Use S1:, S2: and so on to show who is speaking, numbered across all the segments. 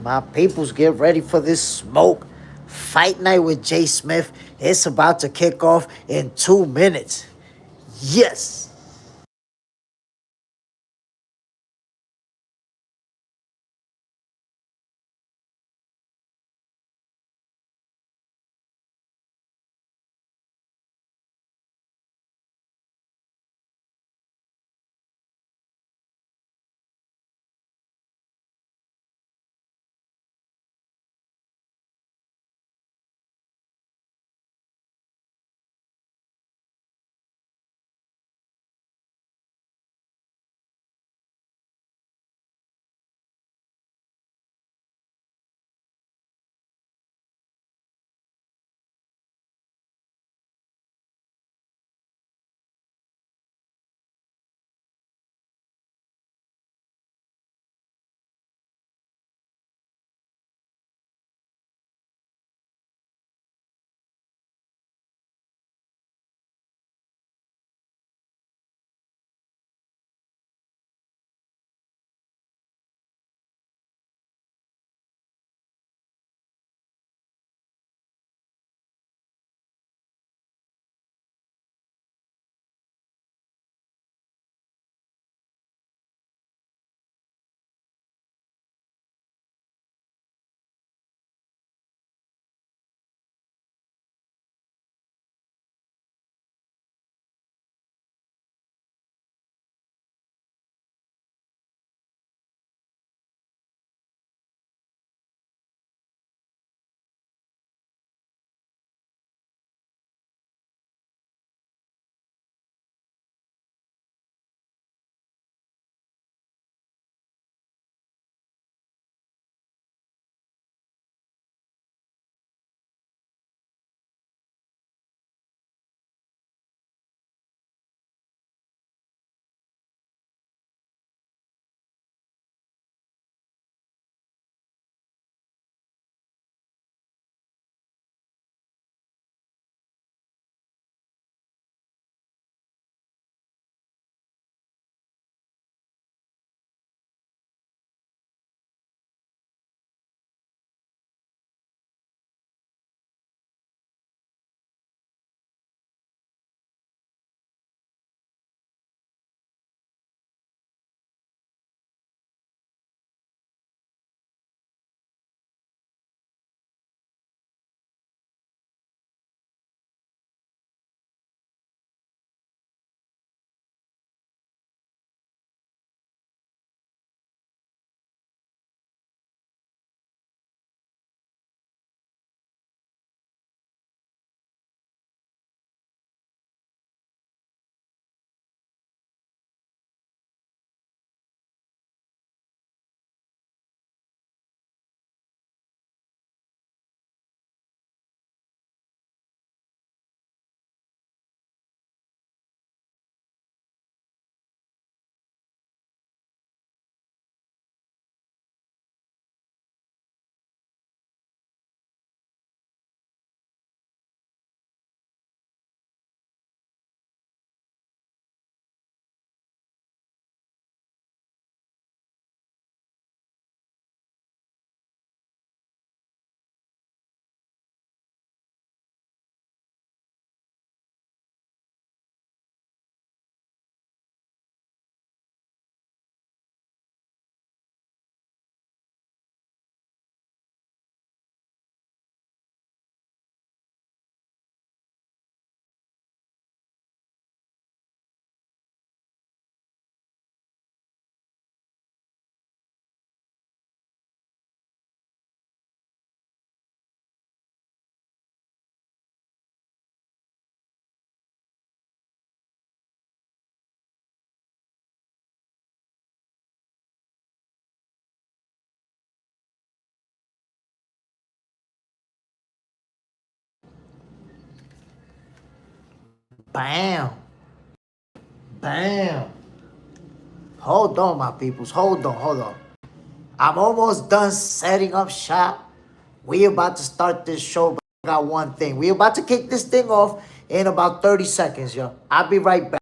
S1: My peoples, get ready for this smoke. Fight night with JSmiff. It's about to kick off in 2 minutes. Yes. Bam. Bam. Hold on, my peoples. Hold on. I'm almost done setting up shop. We about to start this show, but I got one thing. We about to kick this thing off in about 30 seconds, yo. I'll be right back.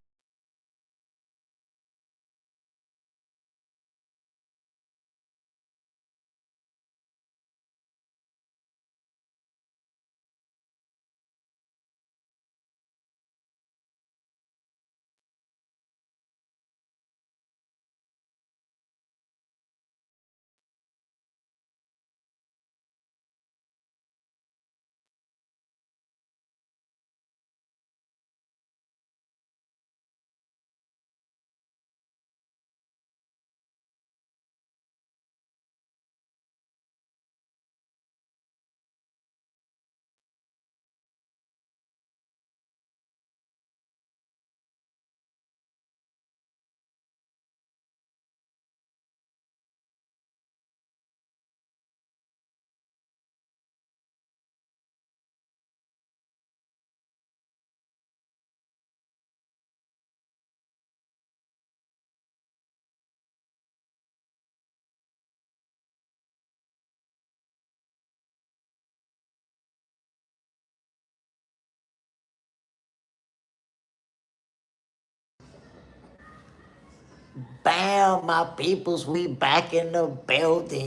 S1: Bam, my peoples, we back in the building.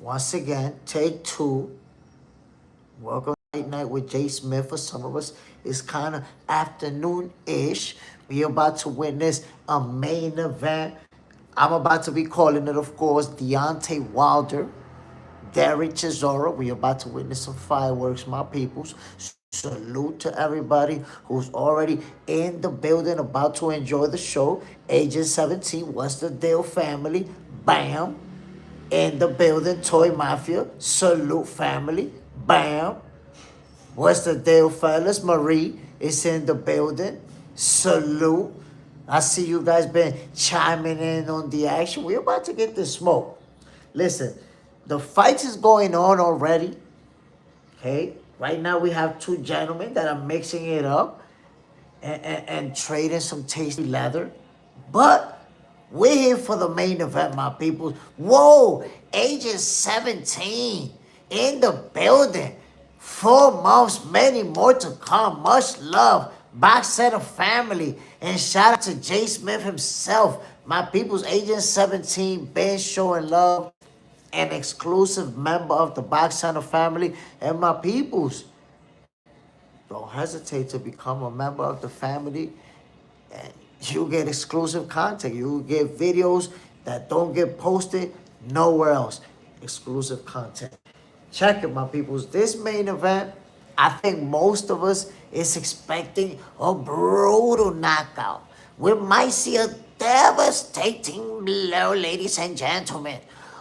S1: Once again, take two. Welcome to Late Night with JSmiff. For some of us, it's kind of afternoon-ish. We about to witness a main event. I'm about to be calling it, of course, Deontay Wilder, Derek Chisora. We about to witness some fireworks, my peoples. Salute to everybody who's already in the building, about to enjoy the show. Agent 17, what's the deal, family? Bam. In the building, Toy Mafia. Salute, family. Bam. What's the deal, fellas? Marie is in the building. Salute. I see you guys been chiming in on the action. We're about to get this smoke. Listen, the fight is going on already. Okay? Right now we have two gentlemen that are mixing it up and trading some tasty leather. But we're here for the main event, my people. Whoa! Agent 17 in the building. 4 months, many more to come. Much love. Box Center family. And shout out to JSmiff himself. My people's Agent 17 been showing love. An exclusive member of the Box Center family. And my peoples, don't hesitate to become a member of the family. And you get exclusive content. You get videos that don't get posted nowhere else. Exclusive content. Check it, my peoples. This main event, I think most of us is expecting a brutal knockout. We might see a devastating blow, ladies and gentlemen.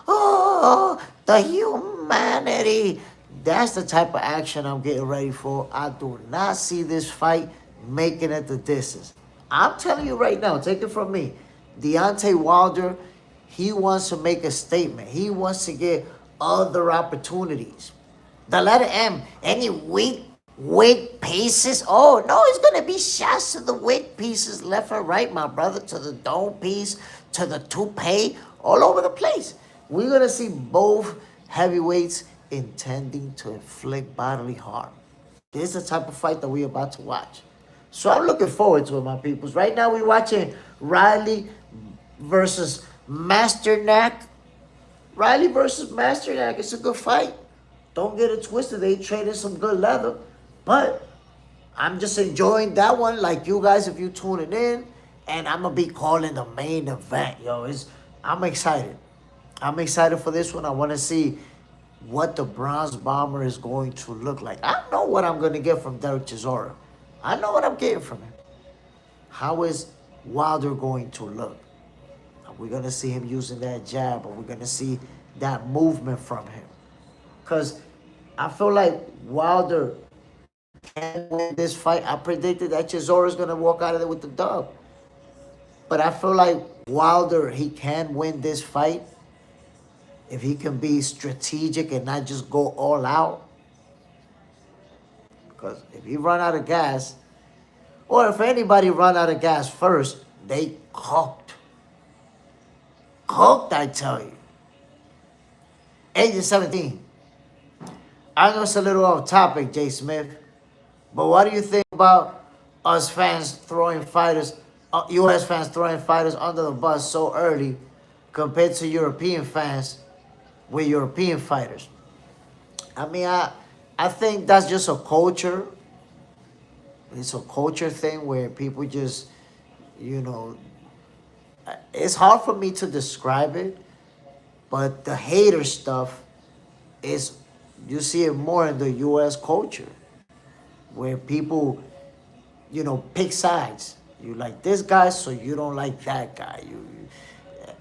S1: Oh, the humanity. That's the type of action I'm getting ready for. I do not see this fight making it the distance. I'm telling you right now, take it from me. Deontay Wilder, he wants to make a statement. He wants to get other opportunities. The letter M, any weak pieces? Oh, no, it's going to be shots to the weak pieces left and right, my brother, to the dome piece, to the toupee, all over the place. We're going to see both heavyweights intending to inflict bodily harm. This is the type of fight that we're about to watch. So I'm looking forward to it, my peoples. Right now we're watching Riley versus Masternack. Riley versus Masternack. It's a good fight. Don't get it twisted. They traded some good leather. But I'm just enjoying that one like you guys if you tuning in. And I'm going to be calling the main event, yo. I'm excited. I'm excited for this one. I want to see what the Bronze Bomber is going to look like. I know what I'm going to get from Derek Chisora. I know what I'm getting from him. How is Wilder going to look? Are we going to see him using that jab? Are we going to see that movement from him? Because I feel like Wilder can win this fight. I predicted that Chisora is going to walk out of there with the dub. But I feel like Wilder, he can win this fight if he can be strategic and not just go all out. Because if he run out of gas, or if anybody run out of gas first, they cooked. Cooked, I tell you. Agent 17. I know it's a little off topic, JSmiff, but what do you think about us fans throwing fighters, U.S. fans throwing fighters under the bus so early compared to European fans with European fighters? I mean, I think that's just a culture. It's a culture thing where people just, you know, it's hard for me to describe it, but the hater stuff is, you see it more in the U.S. culture where people, you know, pick sides. You like this guy, so you don't like that guy.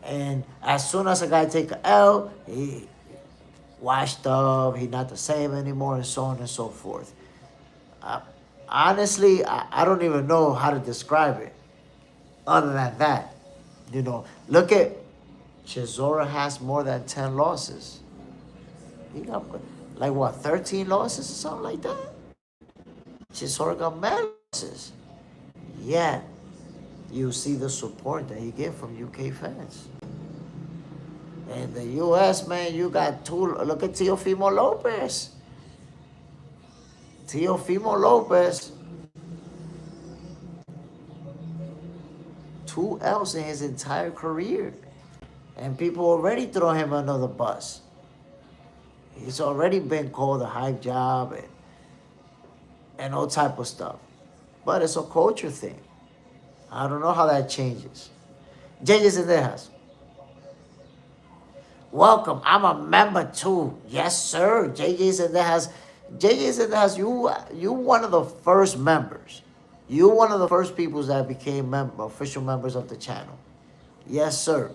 S1: And as soon as a guy take a L, he washed up, he not the same anymore, and so on and so forth. Honestly, I don't even know how to describe it other than that. You know, look at Chisora has more than 10 losses. He got, like, what, 13 losses or something like that? Chisora got mad losses. Yeah, you see the support that he get from UK fans. In the U.S., man, you got two. Look at Teofimo Lopez. Teofimo Lopez. 2 L's in his entire career. And people already throw him under the bus. He's already been called a hype job and all type of stuff. But it's a culture thing. I don't know how that changes. JSmiff. Welcome. I'm a member too. Yes, sir. JSmiff. You one of the first members. You one of the first people that became official members of the channel. Yes, sir.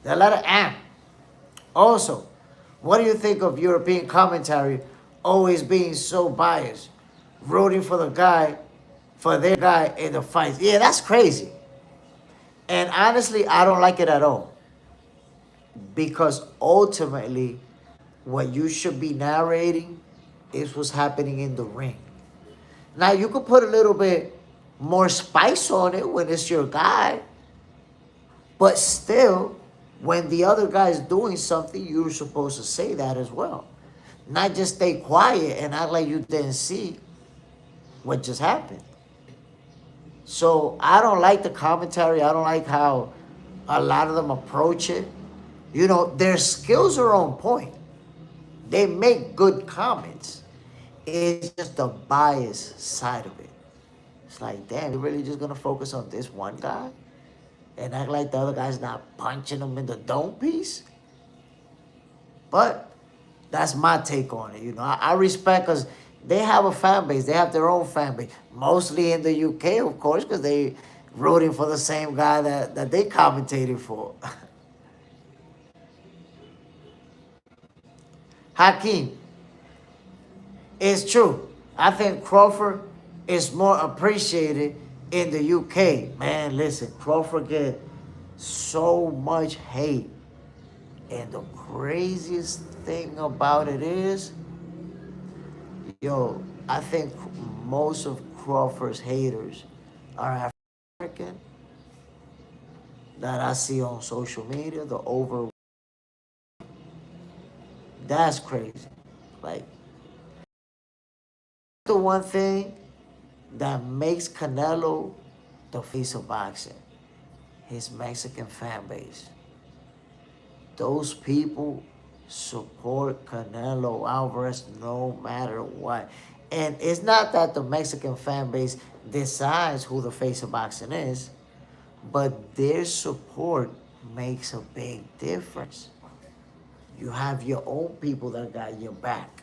S1: The letter M. Also, what do you think of European commentary always being so biased, rooting for their guy in the fights? Yeah, that's crazy. And honestly, I don't like it at all. Because ultimately, what you should be narrating is what's happening in the ring. Now, you could put a little bit more spice on it when it's your guy. But still, when the other guy is doing something, you're supposed to say that as well. Not just stay quiet and act like you didn't see what just happened. So I don't like the commentary. I don't like how a lot of them approach it. You know, their skills are on point. They make good comments. It's just the bias side of it. It's like, damn, you're really just going to focus on this one guy? And act like the other guy's not punching him in the dome piece? But that's my take on it. You know, I respect, because they have a fan base. They have their own fan base. Mostly in the UK, of course, because they rooting for the same guy that they commentated for. Hakeem, it's true. I think Crawford is more appreciated in the UK. Man, listen, Crawford get so much hate. And the craziest thing about it is, yo, I think most of Crawford's haters are African that I see on social media, that's crazy. Like, the one thing that makes Canelo the face of boxing, his Mexican fan base. Those people support Canelo Alvarez no matter what. And it's not that the Mexican fan base decides who the face of boxing is, but their support makes a big difference. You have your own people that got your back.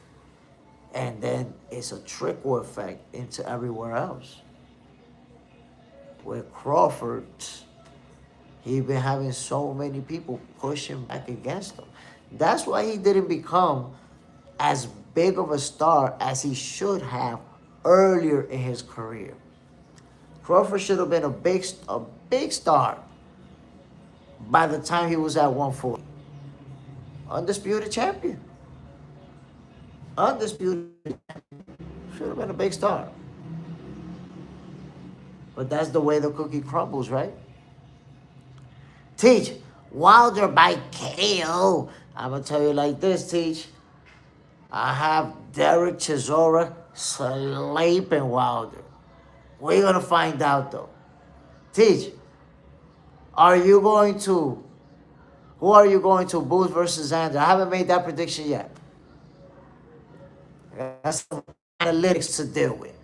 S1: And then it's a trickle effect into everywhere else. With Crawford, he been having so many people pushing back against him. That's why he didn't become as big of a star as he should have earlier in his career. Crawford should have been a big star by the time he was at 140. Undisputed champion. Undisputed champion. Should have been a big star. But that's the way the cookie crumbles, right? Teach, Wilder by KO. I'm going to tell you like this, Teach. I have Derek Chisora sleeping Wilder. We're going to find out, though. Teach, who are you going to boost versus Xander? I haven't made that prediction yet. That's some analytics to deal with.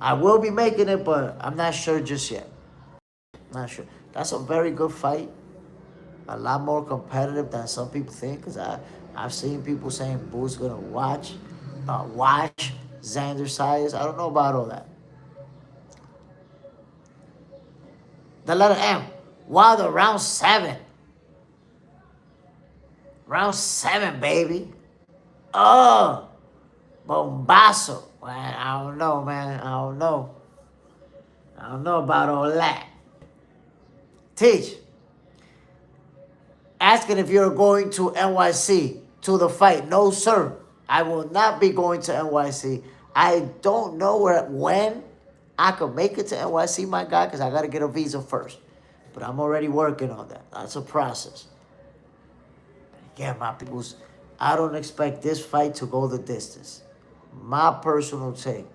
S1: I will be making it, but I'm not sure just yet. Not sure. That's a very good fight. A lot more competitive than some people think, because I've seen people saying Boo's going to wash Xander Sayers. I don't know about all that. The letter M. Wilder, round 7. Round 7, baby. Oh, bombazo. Man, I don't know, man. I don't know about all that. Teach. Asking if you're going to NYC to the fight. No, sir. I will not be going to NYC. I don't know when I could make it to NYC, my guy, because I got to get a visa first. But I'm already working on that. That's a process. Yeah, my peoples, I don't expect this fight to go the distance. My personal take.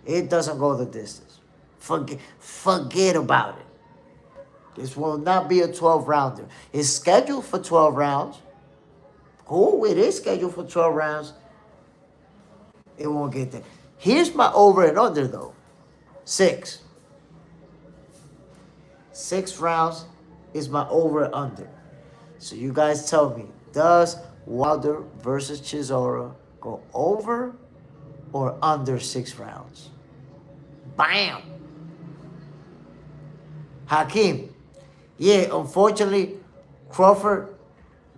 S1: It doesn't go the distance. Forget about it. This will not be a 12-rounder. It's scheduled for 12 rounds. Cool, it is scheduled for 12 rounds. It won't get there. Here's my over and under, though. 6. 6 rounds is my over and under. So you guys tell me, does Wilder versus Chisora go over or under 6 rounds? Bam! Hakeem. Yeah, unfortunately, Crawford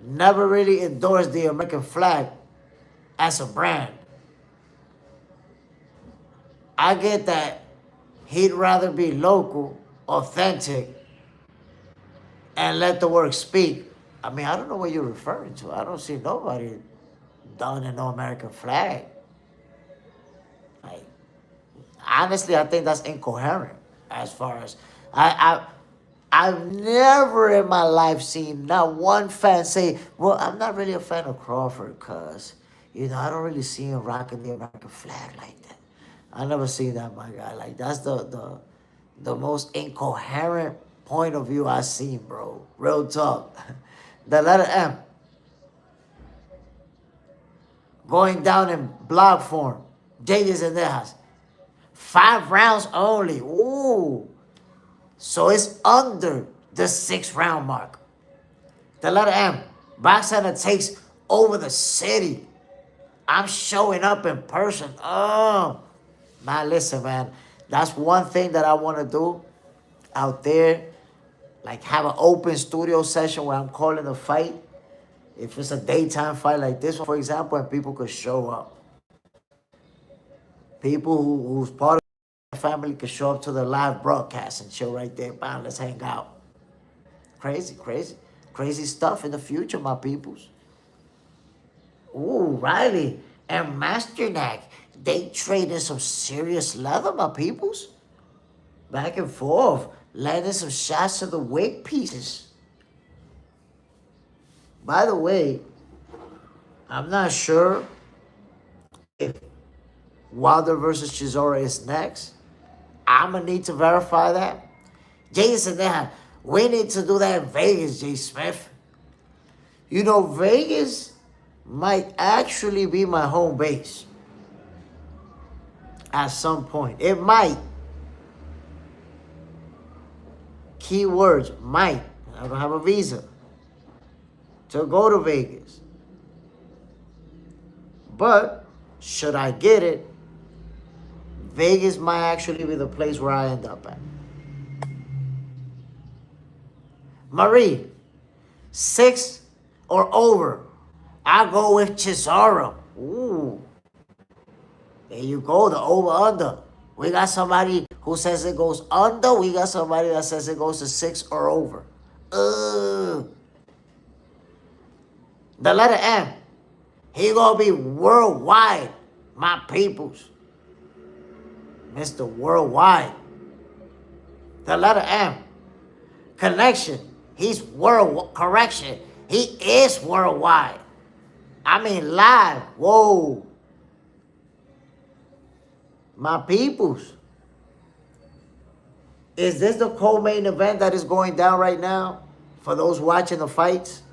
S1: never really endorsed the American flag as a brand. I get that he'd rather be local, authentic, and let the work speak. I mean, I don't know what you're referring to. I don't see nobody donning no American flag. Like, honestly, I think that's incoherent as far as I've never in my life seen not one fan say, well, I'm not really a fan of Crawford because, I don't really see him rocking the American flag like that. I never seen that, my guy. Like, that's the most incoherent point of view I've seen, bro. Real talk. The letter M. Going down in blog form. JJ's in their house. 5 rounds only. Ooh. So it's under the 6th round mark. The letter M. Boxer takes over the city. I'm showing up in person. Oh. Man, listen, man. That's one thing that I want to do out there. Like have an open studio session where I'm calling a fight. If it's a daytime fight like this one, for example, and people could show up. People who's part of the family could show up to the live broadcast and chill right there. Bam, let's hang out. Crazy, crazy. Crazy stuff in the future, my peoples. Ooh, Riley and Masternak. They traded some serious leather, my peoples. Back and forth. Landing some shots to the weight pieces. By the way, I'm not sure if Wilder versus Chisora is next. I'm going to need to verify that. Jason, we need to do that in Vegas, JSmiff. Vegas might actually be my home base. At some point. It might. Keywords, might. I don't have a visa to go to Vegas. But, should I get it, Vegas might actually be the place where I end up at. Marie, 6 or over. I go with Chisora. Ooh. There you go, the over-under. We got somebody who says it goes under. We got somebody that says it goes to 6 or over. The letter M. He gonna be worldwide, my peoples. Mr. Worldwide. The letter M. Connection. He's correction. He is worldwide. I mean live. Whoa. My peoples. Is this the co-main event that is going down right now? For those watching the fights?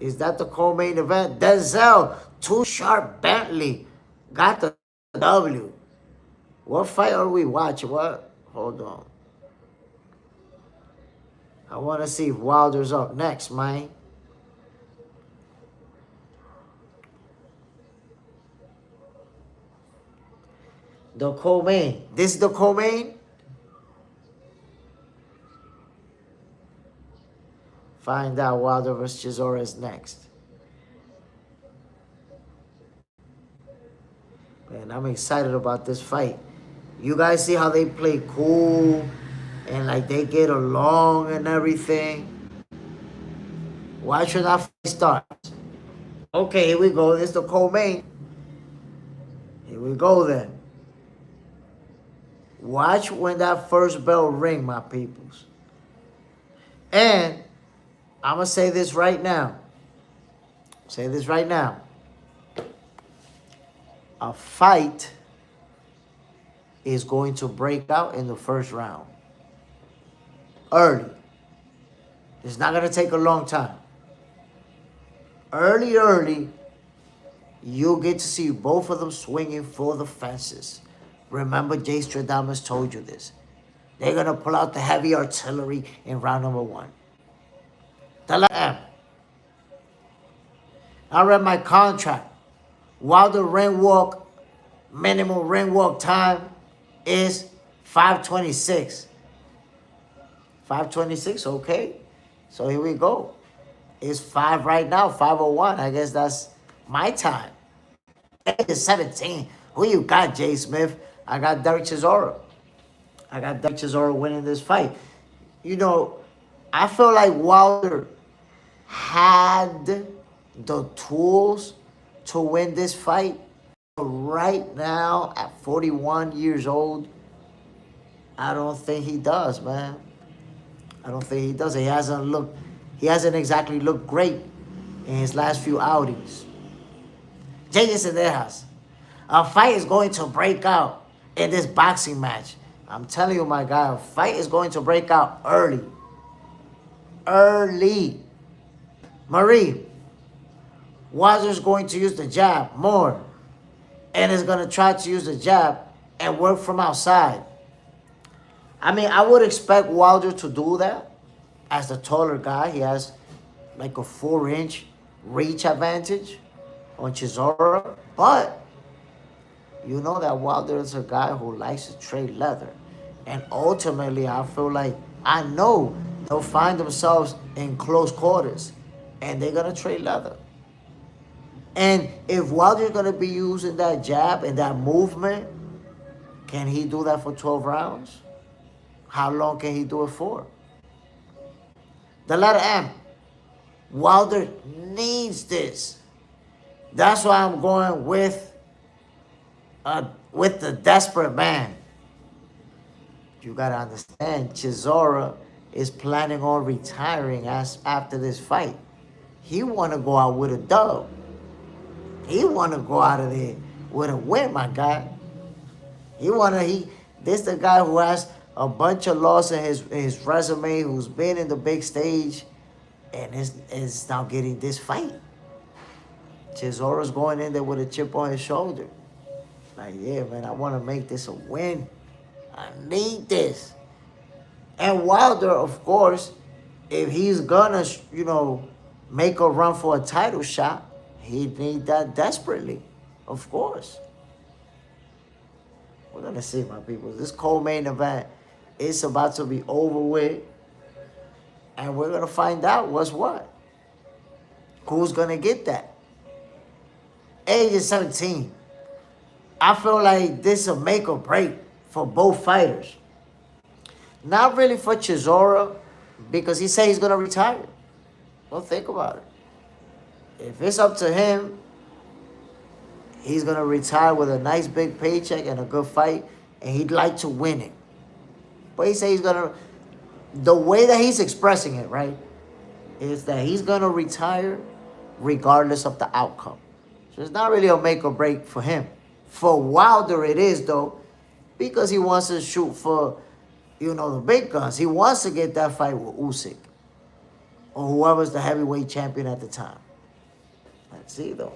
S1: Is that the co-main event? Denzel, Too Sharp Bentley got the W. What fight are we watching? What? Hold on. I want to see if Wilder's up next, man. The co-main. This is the co-main? Find out Wilder versus Chisora is next. Man, I'm excited about this fight. You guys see how they play cool and like they get along and everything. Watch when that fight starts. Okay, here we go. This is the co-main. Here we go then. Watch when that first bell ring, my peoples. And I'm going to say this right now. Say this right now. A fight is going to break out in the first round. early. It's not going to take a long time. Early, you'll get to see both of them swinging for the fences. Remember, Jay Stradamus told you this. They're going to pull out the heavy artillery in round number 1. The letter M. I read my contract. Wilder ring walk, minimum ring walk time is 5:26. 5:26, okay. So here we go. It's 5 right now, 5:01. I guess that's my time. It's 17. Who you got, JSmiff? I got Derek Chisora. I got Derek Chisora winning this fight. You know, I feel like Wilder had the tools to win this fight. But right now, at 41 years old, I don't think he does, man. I don't think he does. He hasn't exactly looked great in his last few outings. JSmiff, a fight is going to break out in this boxing match. I'm telling you, my guy, a fight is going to break out early. Early. Marie, Wilder's going to use the jab more. And is going to try to use the jab and work from outside. I mean, I would expect Wilder to do that. As the taller guy, he has like a 4-inch reach advantage on Chisora. But you know that Wilder is a guy who likes to trade leather. And ultimately, I feel like, I know they'll find themselves in close quarters. And they're going to trade leather. And if Wilder's going to be using that jab and that movement, can he do that for 12 rounds? How long can he do it for? The letter M. Wilder needs this. That's why I'm going with the desperate man. You got to understand, Chisora is planning on retiring after this fight. He want to go out with a dub. He want to go out of there with a win, my guy. This the guy who has a bunch of losses in his resume, who's been in the big stage, and is now getting this fight. Chisora's going in there with a chip on his shoulder. Like, yeah, man, I want to make this a win. I need this. And Wilder, of course, if he's gonna, make a run for a title shot, he need that desperately, of course. We're gonna see, my people. This co-main event is about to be over with, and we're gonna find out what's what. Who's gonna get that? Age is 17. I feel like this is a make or break for both fighters. Not really for Chisora, because he said he's gonna retire. Don't think about it. If it's up to him, he's going to retire with a nice big paycheck and a good fight, and he'd like to win it. But he says he's going to, the way that he's expressing it, right, is that he's going to retire regardless of the outcome. So it's not really a make or break for him. For Wilder it is, though, because he wants to shoot for, the big guns. He wants to get that fight with Usyk or whoever's the heavyweight champion at the time. Let's see, though.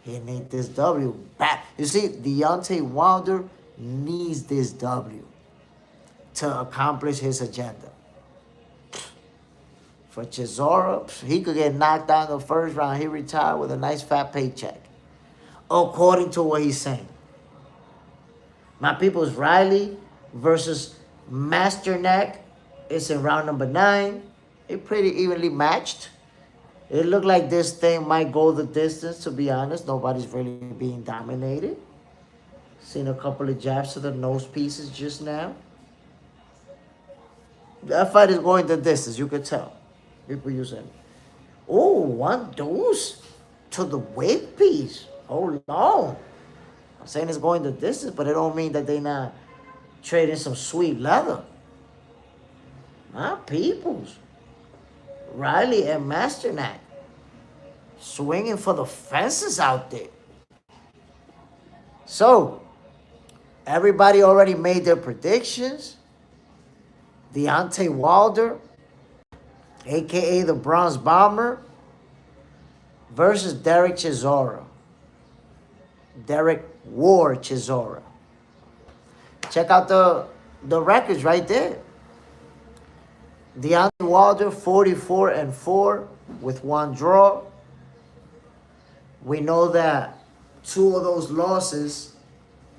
S1: He needs this W back. You see, Deontay Wilder needs this W to accomplish his agenda. For Chisora, he could get knocked out in the first round. He retired with a nice fat paycheck, according to what he's saying. My people's Riley versus Masternak is in round number 9. It pretty evenly matched. It looked like this thing might go the distance, to be honest. Nobody's really being dominated. Seen a couple of jabs to the nose pieces just now. That fight is going the distance, you could tell. People using, one deuce to the weight piece. Hold on. I'm saying it's going the distance, but it don't mean that they not trading some sweet leather. My peoples. Riley and Masternak swinging for the fences out there. So, everybody already made their predictions. Deontay Wilder, aka the Bronze Bomber, versus Derek Chisora. Derek War Chisora. Check out the records right there. Deontay Wilder 44-4 with 1 draw. We know that 2 of those losses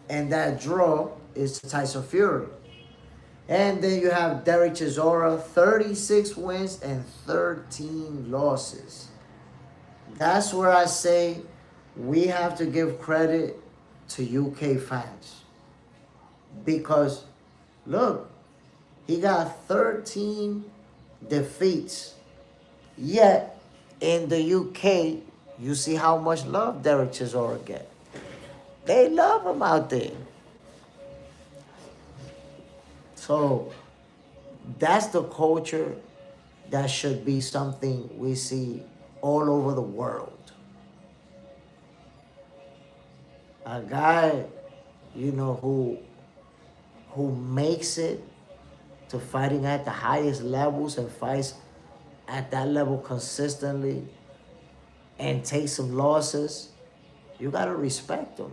S1: and that draw is Tyson Fury. And then you have Derek Chisora, 36 wins and 13 losses. That's where I say we have to give credit to UK fans. Because, look, he got 13 defeats. Yet, in the UK, you see how much love Derek Chisora get. They love him out there. So, that's the culture that should be something we see all over the world. A guy, you know, who makes it to fighting at the highest levels and fights at that level consistently and takes some losses, you gotta respect him.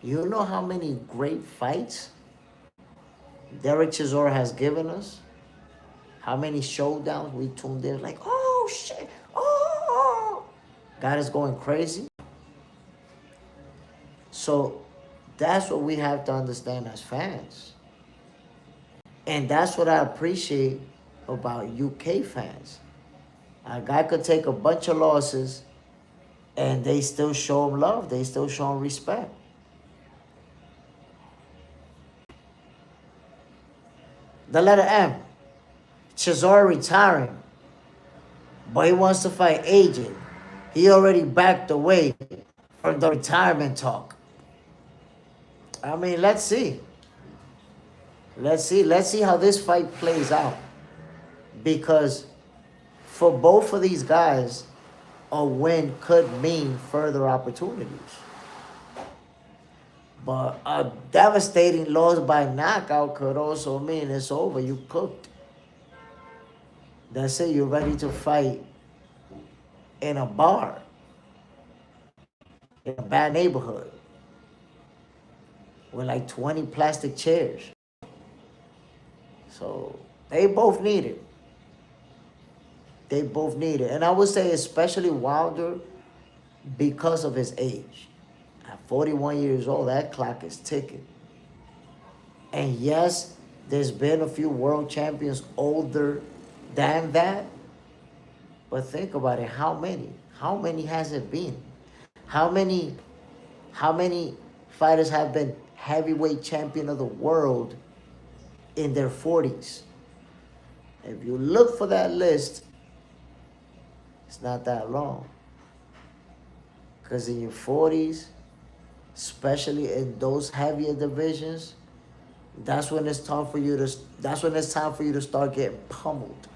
S1: You know how many great fights Derek Chisora has given us? How many showdowns we tuned in like, oh shit, oh, God is going crazy. So that's what we have to understand as fans. And that's what I appreciate about UK fans. A guy could take a bunch of losses and they still show him love. They still show him respect. The letter M. Chisora retiring. But he wants to fight AJ. He already backed away from the retirement talk. I mean, let's see. Let's see how this fight plays out. Because for both of these guys, a win could mean further opportunities. But a devastating loss by knockout could also mean it's over. You cooked. That's it. You're ready to fight in a bar, in a bad neighborhood, with like 20 plastic chairs. So they both need it. They both need it. And I would say especially Wilder because of his age. At 41 years old, that clock is ticking. And yes, there's been a few world champions older than that. But think about it, how many? How many has it been? How many fighters have been heavyweight champion of the world in their 40s? If you look for that list, it's not that long. Because in your 40s, especially in those heavier divisions, that's when it's time for you to start getting pummeled.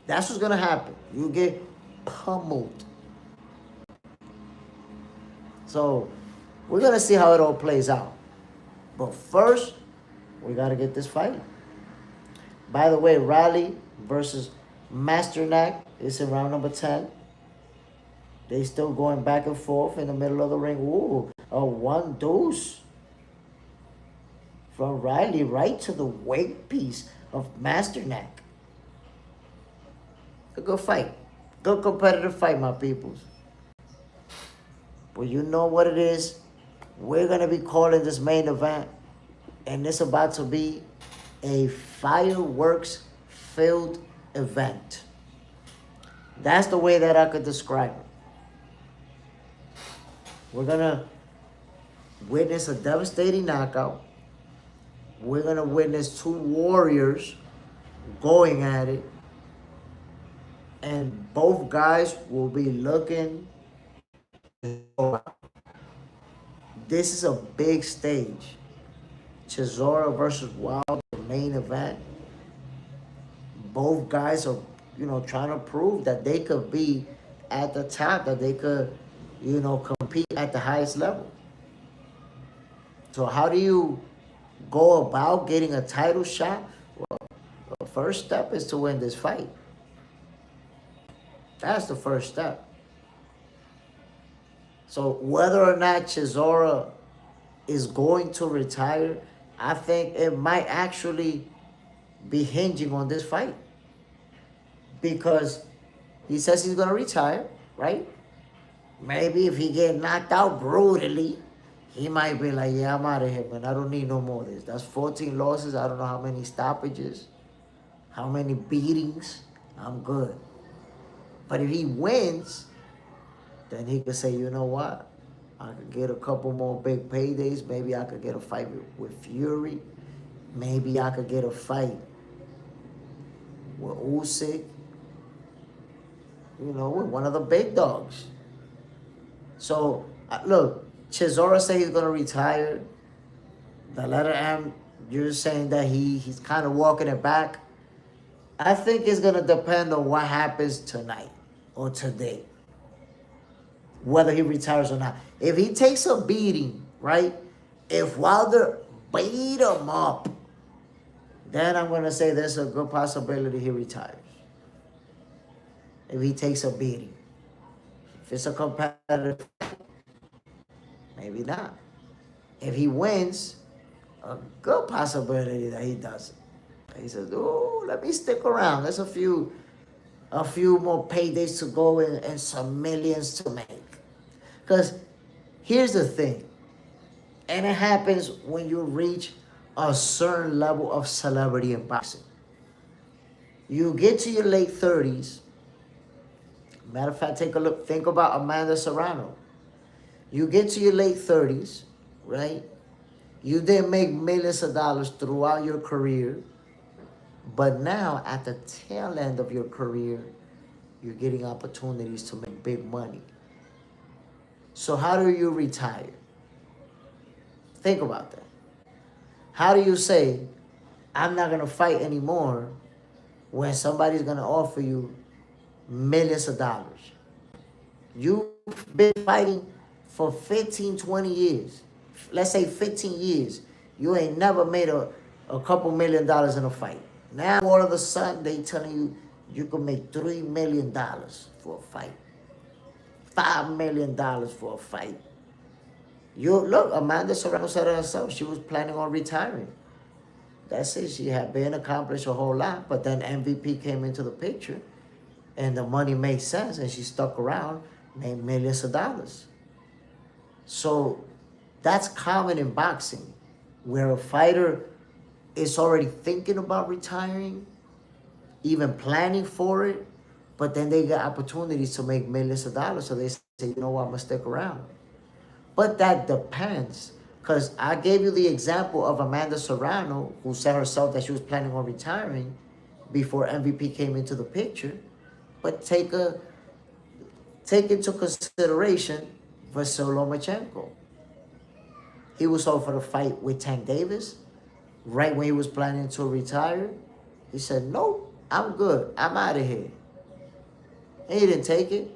S1: That's what's gonna happen. You get pummeled. So we're gonna see how it all plays out. But first, we gotta get this fight. By the way, Riley versus Masternak is in round number 10. They still going back and forth in the middle of the ring. Ooh, a 1 deuce from Riley right to the weight piece of Masternak. A good fight. Good competitive fight, my peoples. But you know what it is? We're going to be calling this main event. And it's about to be a fireworks-filled event. That's the way that I could describe it. We're going to witness a devastating knockout. We're going to witness 2 warriors going at it. And both guys will be looking. This is a big stage. Chisora versus Wilder, the main event. Both guys are, trying to prove that they could be at the top, that they could, compete at the highest level. So how do you go about getting a title shot, well, the first step is to win this fight. That's the first step. So whether or not Chisora is going to retire, I think it might actually be hinging on this fight. Because he says he's going to retire, right? Maybe if he get knocked out brutally, he might be like, yeah, I'm out of here, man. I don't need no more of this. That's 14 losses. I don't know how many stoppages, how many beatings. I'm good. But if he wins, then he could say, you know what? I could get a couple more big paydays. Maybe I could get a fight with Fury. Maybe I could get a fight with Usyk. You know, with one of the big dogs. So, look, Chisora said he's going to retire. The letter M, you're saying that he's kind of walking it back. I think it's going to depend on what happens tonight or today. Whether he retires or not. If he takes a beating, right? If Wilder beat him up, then I'm going to say there's a good possibility he retires. If he takes a beating. If it's a competitive, maybe not. If he wins, a good possibility that he doesn't. He says, oh, let me stick around. There's a few more paydays to go and some millions to make. Because here's the thing. And it happens when you reach a certain level of celebrity in boxing. You get to your late 30s. Matter of fact, take a look. Think about Amanda Serrano. You get to your late 30s, right? You didn't make millions of dollars throughout your career. But now, at the tail end of your career, you're getting opportunities to make big money. So how do you retire? Think about that. How do you say, I'm not going to fight anymore when somebody's going to offer you millions of dollars? You've been fighting for 15, 20 years. Let's say 15 years. You ain't never made a couple $1 million in a fight. Now, all of a sudden, they telling you you can make $3 million for a fight. $5 million for a fight. Look, Amanda Serrano said it herself. She was planning on retiring. That's it. She had been accomplished a whole lot, but then MVP came into the picture, and the money made sense, and she stuck around, made millions of dollars. So that's common in boxing, where a fighter is already thinking about retiring, even planning for it, but then they get opportunities to make millions of dollars, so they say, you know what, I'm going to stick around. But that depends, because I gave you the example of Amanda Serrano, who said herself that she was planning on retiring before MVP came into the picture. But take into consideration Vasyl Lomachenko. He was offered a fight with Tank Davis right when he was planning to retire. He said, nope, I'm good. I'm out of here. And he didn't take it.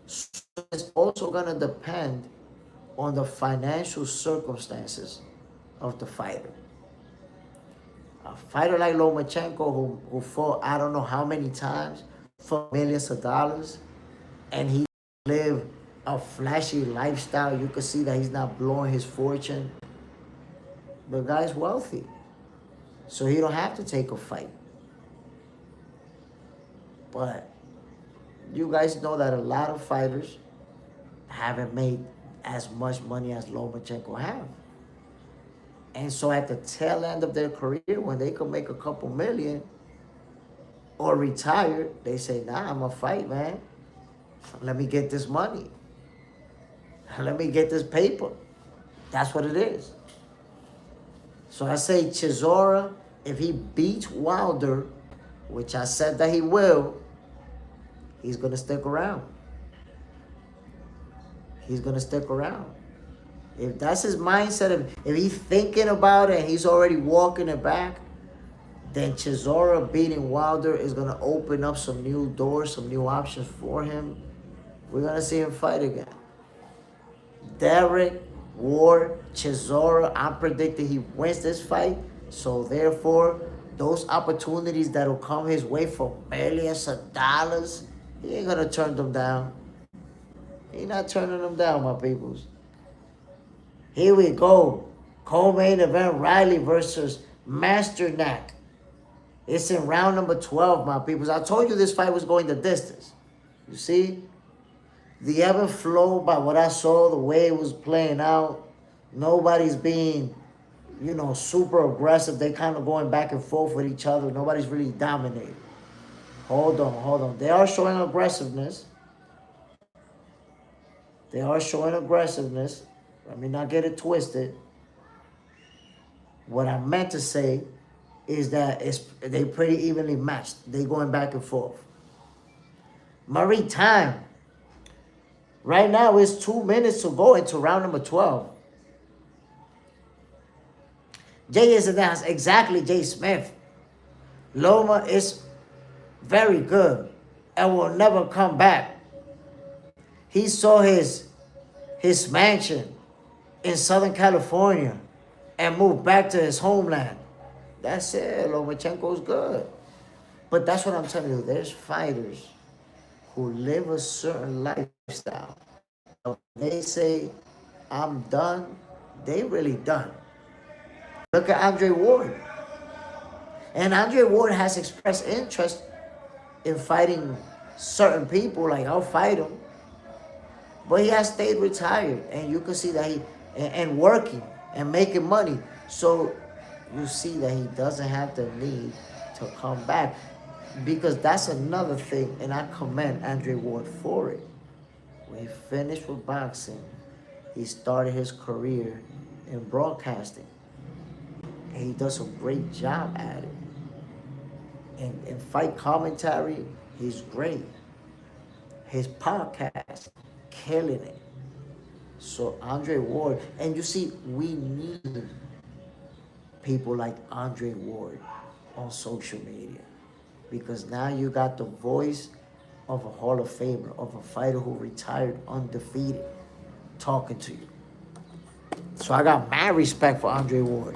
S1: So it's also going to depend on the financial circumstances of the fighter. A fighter like Lomachenko, who fought I don't know how many times for millions of dollars, and he lived a flashy lifestyle. You can see that he's not blowing his fortune. The guy's wealthy, so he don't have to take a fight. But you guys know that a lot of fighters haven't made as much money as Lomachenko have. And so at the tail end of their career, when they could make a couple million or retire, they say, nah, I'm going to fight, man. Let me get this money. Let me get this paper. That's what it is. So I say Chisora, if he beats Wilder, which I said that he will, he's going to stick around. He's going to stick around. If that's his mindset, if he's thinking about it and he's already walking it back, then Chisora beating Wilder is going to open up some new doors, some new options for him. We're going to see him fight again. Derek Ward, Chisora, I'm predicting he wins this fight. So therefore, those opportunities that'll come his way for millions of dollars, he ain't gonna turn them down. He not turning them down, my peoples. Here we go. Co-main event, Riley versus Masternak. It's in round number 12, my peoples. I told you this fight was going the distance. You see? The ebb and flow by what I saw, the way it was playing out. Nobody's being, super aggressive. They kind of going back and forth with each other. Nobody's really dominating. Hold on. They are showing aggressiveness. Let me not get it twisted. What I meant to say is that they pretty evenly matched. They going back and forth. Marie time. Right now, it's 2 minutes to go into round number 12. Jay is announced. Exactly, JSmiff. Loma is very good and will never come back. He saw his mansion in Southern California and moved back to his homeland. That's it. Lomachenko's good. But that's what I'm telling you. There's fighters who live a certain lifestyle. They say, I'm done. They really done. Look at Andre Ward. And Andre Ward has expressed interest in fighting certain people. Like, I'll fight him. But he has stayed retired. And you can see that and working and making money. So you see that he doesn't have the need to come back. Because that's another thing. And I commend Andre Ward for it. When he finished with boxing, he started his career in broadcasting. And he does a great job at it. And in fight commentary, he's great. His podcast, killing it. So Andre Ward, and you see, we need people like Andre Ward on social media. Because now you got the voice of a Hall of Famer, of a fighter who retired undefeated, talking to you. So I got mad respect for Andre Ward.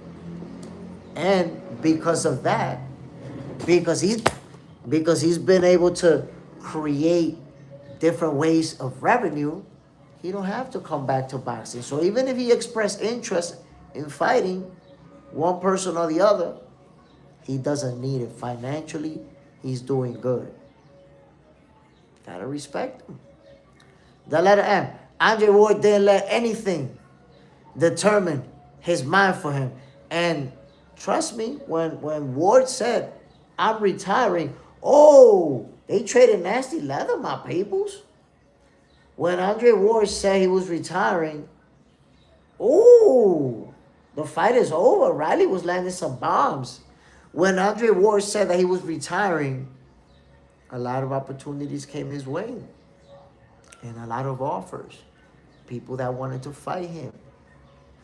S1: And because of that, because he's been able to create different ways of revenue, he don't have to come back to boxing. So even if he expressed interest in fighting one person or the other, he doesn't need it. Financially, he's doing good. Gotta respect him. The letter M. Andre Ward didn't let anything determine his mind for him. And trust me, when Ward said, I'm retiring, they traded nasty leather, my peoples. When Andre Ward said he was retiring, the fight is over. Riley was landing some bombs. When Andre Ward said that he was retiring, a lot of opportunities came his way. And a lot of offers. People that wanted to fight him.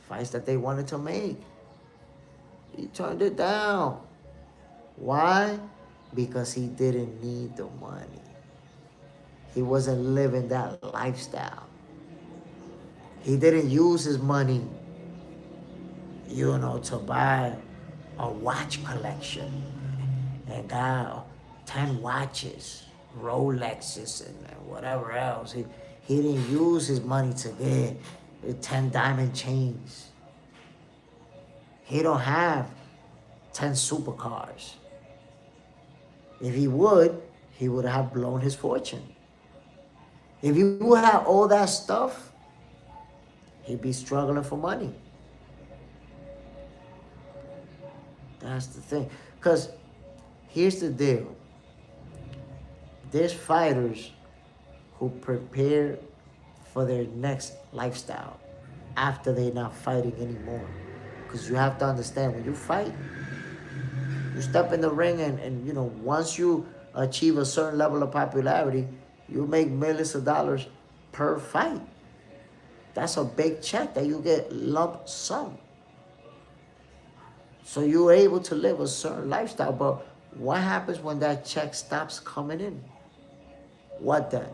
S1: Fights that they wanted to make. He turned it down. Why? Because he didn't need the money. He wasn't living that lifestyle. He didn't use his money, to buy a watch collection and got 10 watches, Rolexes, and whatever else. He didn't use his money to get 10 diamond chains. He don't have 10 supercars. If he would have blown his fortune. If he would have all that stuff, he'd be struggling for money. That's the thing. Because here's the deal. There's fighters who prepare for their next lifestyle after they're not fighting anymore. Because you have to understand, when you fight, you step in the ring and once you achieve a certain level of popularity, you make millions of dollars per fight. That's a big check that you get lump sum. So you're able to live a certain lifestyle. But what happens when that check stops coming in? What then?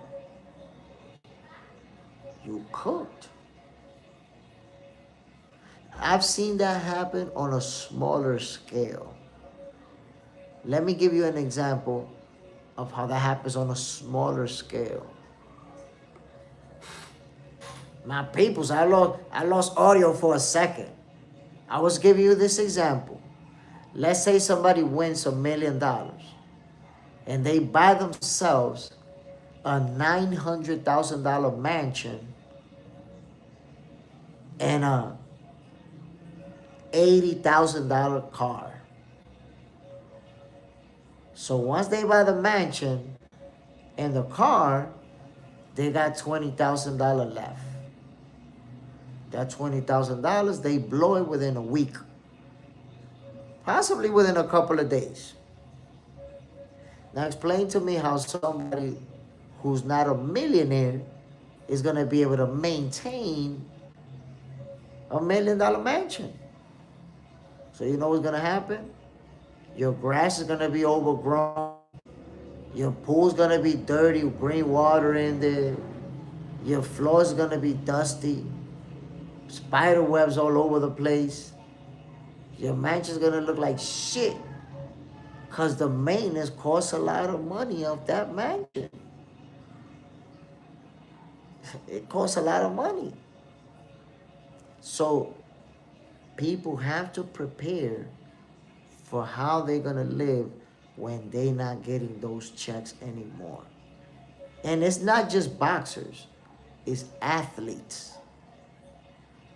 S1: You cooked. I've seen that happen on a smaller scale. Let me give you an example of how that happens on a smaller scale. My peoples, I lost audio for a second. I was giving you this example. Let's say somebody wins $1 million and they buy themselves a $900,000 mansion and a $80,000 car. So once they buy the mansion and the car, they got $20,000 left. That $20,000, they blow it within a week. Possibly within a couple of days. Now explain to me how somebody who's not a millionaire is going to be able to maintain $1 million mansion. So you know what's going to happen? Your grass is going to be overgrown. Your pool's going to be dirty, green water in there. Your floor is going to be dusty. Spider webs all over the place. Your mansion's going to look like shit. Because the maintenance costs a lot of money of that mansion. It costs a lot of money. So people have to prepare for how they're going to live when they're not getting those checks anymore. And it's not just boxers. It's athletes.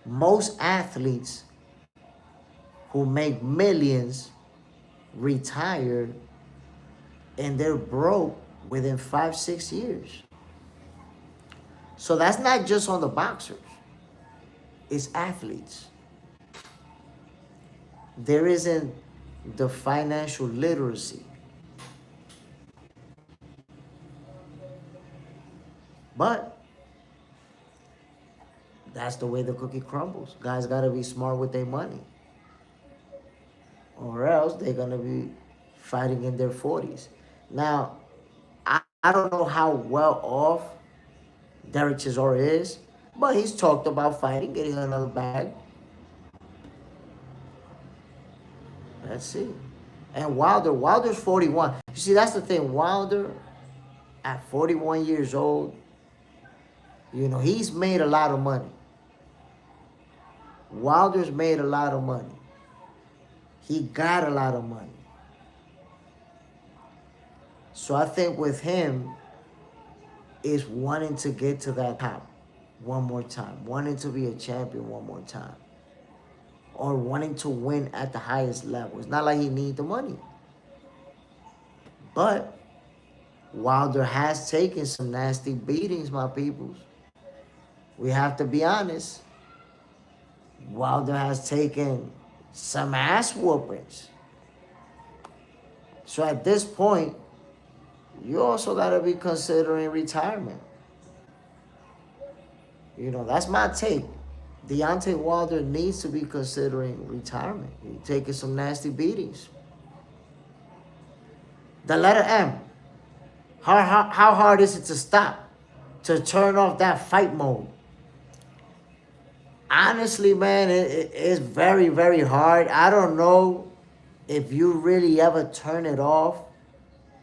S1: Most athletes who make millions retired and they're broke within 5-6 years. So that's not just on the boxers. It's athletes. There isn't the financial literacy. But that's the way the cookie crumbles. Guys got to be smart with their money. Or else they're going to be fighting in their 40s. Now, I don't know how well off Derek Chisora is, but he's talked about fighting, getting another bag. Let's see. And Wilder's 41. You see, that's the thing. Wilder, at 41 years old, you know, he's made a lot of money. Wilder's made a lot of money. He got a lot of money. So I think with him is wanting to get to that top one more time. Wanting to be a champion one more time. Or wanting to win at the highest level. It's not like he needs the money. But Wilder has taken some nasty beatings, my peoples. We have to be honest. Wilder has taken some ass whoopings. So at this point, you also got to be considering retirement. You know, that's my take. Deontay Wilder needs to be considering retirement. He's taking some nasty beatings. The letter M. How hard is it to stop? To turn off that fight mode? Honestly, man, it's very, very hard. I don't know if you really ever turn it off.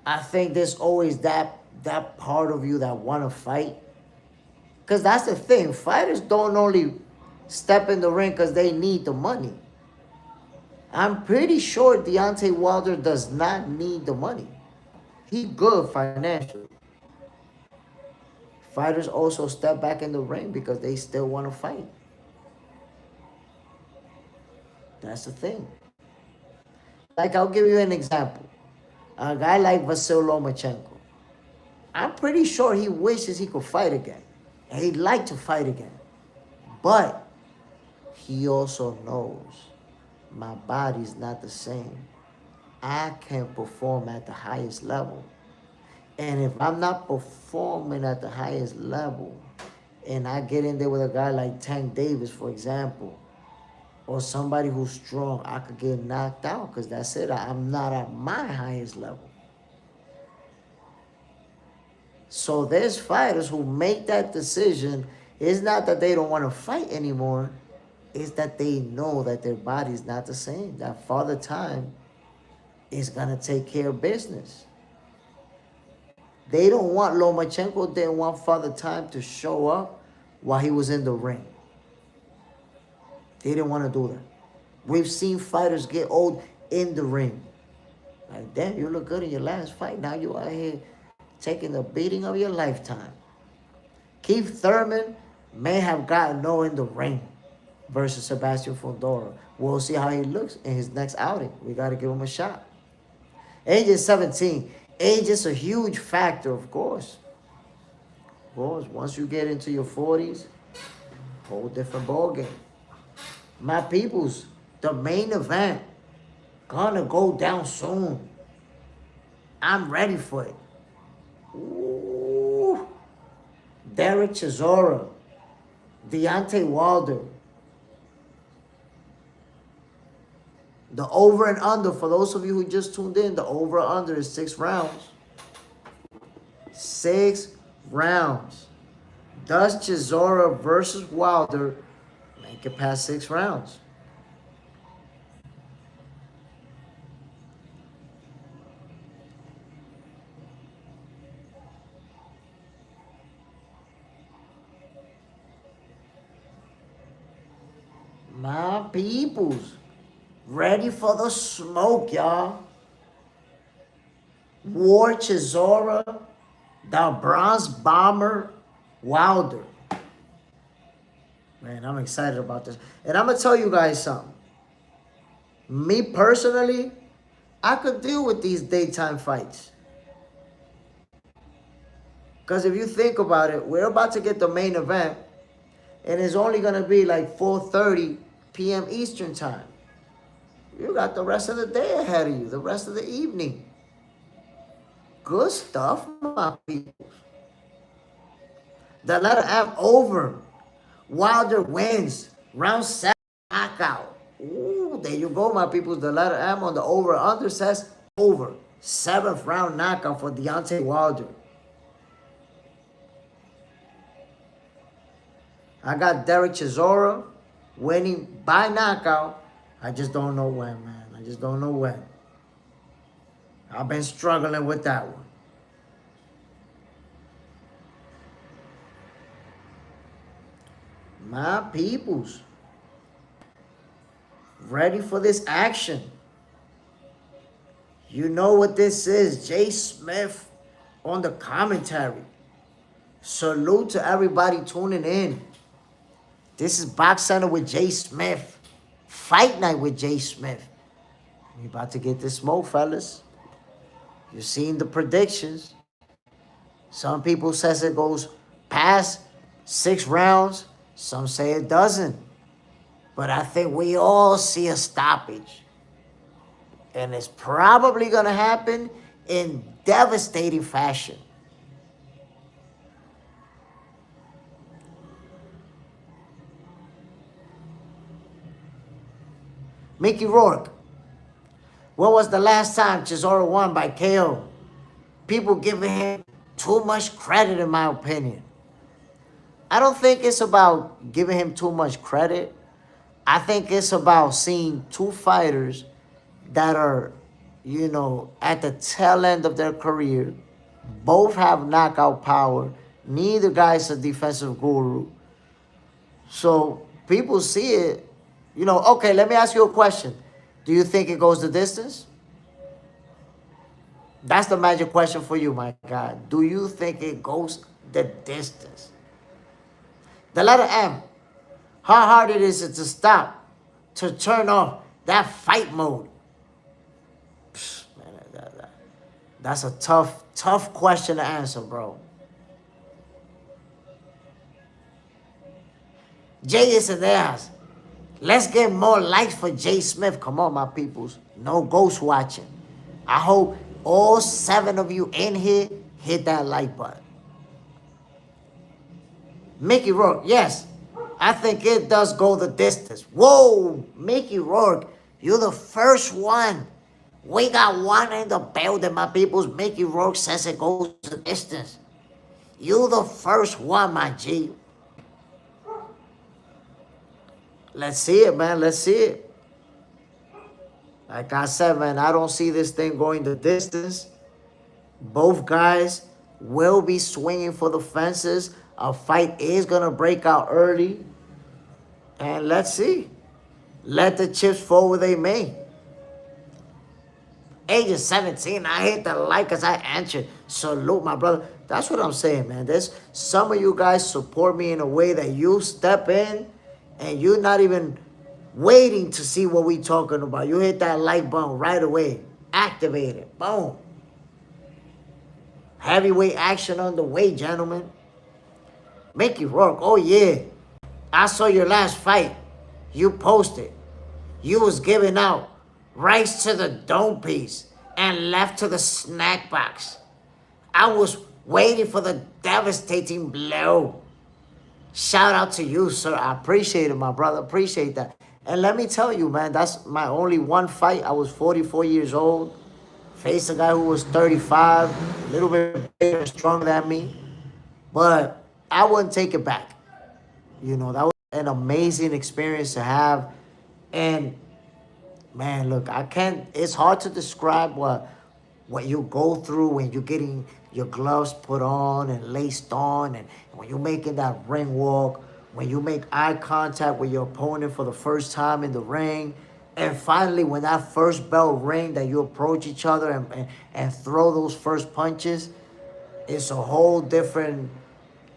S1: I think there's always that part of you that want to fight. Because that's the thing. Fighters don't only step in the ring because they need the money. I'm pretty sure Deontay Wilder does not need the money. He's good financially. Fighters also step back in the ring because they still want to fight. That's the thing. Like, I'll give you an example. A guy like Vasyl Lomachenko. I'm pretty sure he wishes he could fight again. And he'd like to fight again. But he also knows my body's not the same. I can't perform at the highest level. And if I'm not performing at the highest level, and I get in there with a guy like Tank Davis, for example, or somebody who's strong, I could get knocked out because that's it. I'm not at my highest level. So there's fighters who make that decision. It's not that they don't want to fight anymore. is that they know that their body's not the same. That Father Time is gonna take care of business. They don't want Lomachenko didn't want Father Time to show up while he was in the ring. They didn't want to do that. We've seen fighters get old in the ring. Like, damn, you look good in your last fight. Now you out here taking the beating of your lifetime. Keith Thurman may have gotten no in the ring versus Sebastian Fundora. We'll see how he looks in his next outing. We got to give him a shot. Age is 17. Age is a huge factor, of course. Of course, once you get into your 40s, whole different ballgame. My peoples, the main event, gonna go down soon. I'm ready for it. Ooh. Derek Chisora, Deontay Wilder. The over and under, for those of you who just tuned in, the over and under is 6 rounds. 6 rounds. Does Chisora versus Wilder make it past 6 rounds? My peoples, ready for the smoke, y'all. War Chisora, the Bronze Bomber Wilder. Man, I'm excited about this. And I'm going to tell you guys something. Me personally, I could deal with these daytime fights. Because if you think about it, we're about to get the main event. And it's only going to be like 4:30 p.m. Eastern time. You got the rest of the day ahead of you, the rest of the evening. Good stuff, my people. The letter F over. Wilder wins. Round 7 knockout. Ooh, there you go, my people. The letter M on the over under says over. 7th round knockout for Deontay Wilder. I got Derek Chisora winning by knockout. I just don't know when, man. I just don't know when. I've been struggling with that one. My peoples, ready for this action. You know what this is. JSmiff on the commentary. Salute to everybody tuning in. This is Box Center with JSmiff. Fight night with JSmiff. We about to get this smoke, fellas. You've seen the predictions. Some people says it goes past 6 rounds. Some say it doesn't. But I think we all see a stoppage. And it's probably going to happen in devastating fashion. Mickey Rourke. When was the last time Chisora won by KO? People giving him too much credit, in my opinion. I don't think it's about giving him too much credit. I think it's about seeing 2 fighters that are, you know, at the tail end of their career. Both have knockout power. Neither guy's a defensive guru. So people see it. You know, okay, let me ask you a question. Do you think it goes the distance? That's the magic question for you, my guy. Do you think it goes the distance? The letter M. How hard it is to stop, to turn off that fight mode? Psh, man, that's a tough question to answer, bro. Jay is in there. Let's get more likes for JSmiff. Come on, my peoples. No ghost watching. I hope all 7 of you in here hit that like button. Mickey Rourke, yes. I think it does go the distance. Whoa, Mickey Rourke, you're the first one. We got one in the building, my peoples. Mickey Rourke says it goes the distance. You the first one, my G. Let's see it, man. Let's see it. Like I said, man, I don't see this thing going the distance. Both guys will be swinging for the fences. A fight is going to break out early. And let's see. Let the chips fall where they may. Age of 17, I hit the like as I answered. Salute, my brother. That's what I'm saying, man. There's some of you guys support me in a way that you step in and you're not even waiting to see what we talking about. You hit that like button right away. Activate it. Boom. Heavyweight action on the way, gentlemen. Mickey Rourke, oh yeah. I saw your last fight. You posted. You was giving out rice to the dome piece and left to the snack box. I was waiting for the devastating blow. Shout out to you, sir. I appreciate it, my brother. Appreciate that. And let me tell you, man, that's my only one fight. I was 44 years old. Faced a guy who was 35, a little bit bigger and stronger than me. But I wouldn't take it back. You know, that was an amazing experience to have. And man, look, it's hard to describe what you go through when you're getting your gloves put on and laced on, and when you're making that ring walk, when you make eye contact with your opponent for the first time in the ring, and finally when that first bell ring that you approach each other and throw those first punches, it's a whole different,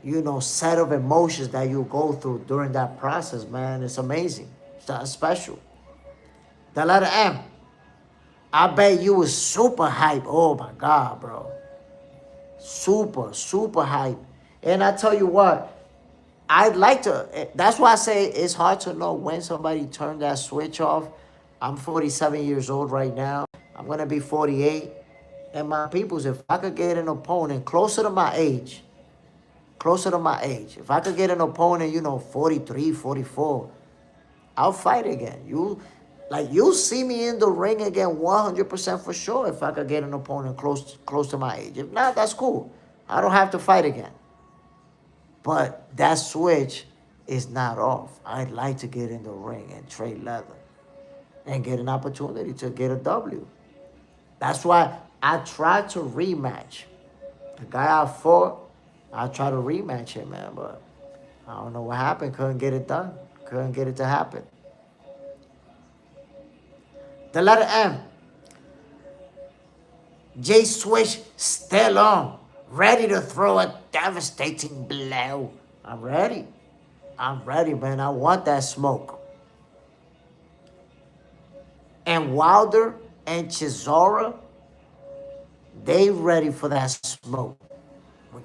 S1: you know, set of emotions that you go through during that process, man. It's amazing. It's special. The letter M. I bet you was super hype. Oh my God, bro. Super hype. And I tell you what, I'd like to, that's why I say it's hard to know when somebody turned that switch off. I'm 47 years old right now. I'm going to be 48. And my peoples, if I could get an opponent closer to my age, if I could get an opponent, you know, 43, 44, I'll fight again. You'll see me in the ring again 100% for sure if I could get an opponent close to my age. If not, that's cool. I don't have to fight again. But that switch is not off. I'd like to get in the ring and trade leather and get an opportunity to get a W. That's why I tried to rematch. The guy I fought, I tried to rematch him, man, but I don't know what happened. Couldn't get it done. Couldn't get it to happen. The letter M. JSmiff still on. Ready to throw a devastating blow. I'm ready. I'm ready, man. I want that smoke. And Wilder and Chisora, they ready for that smoke.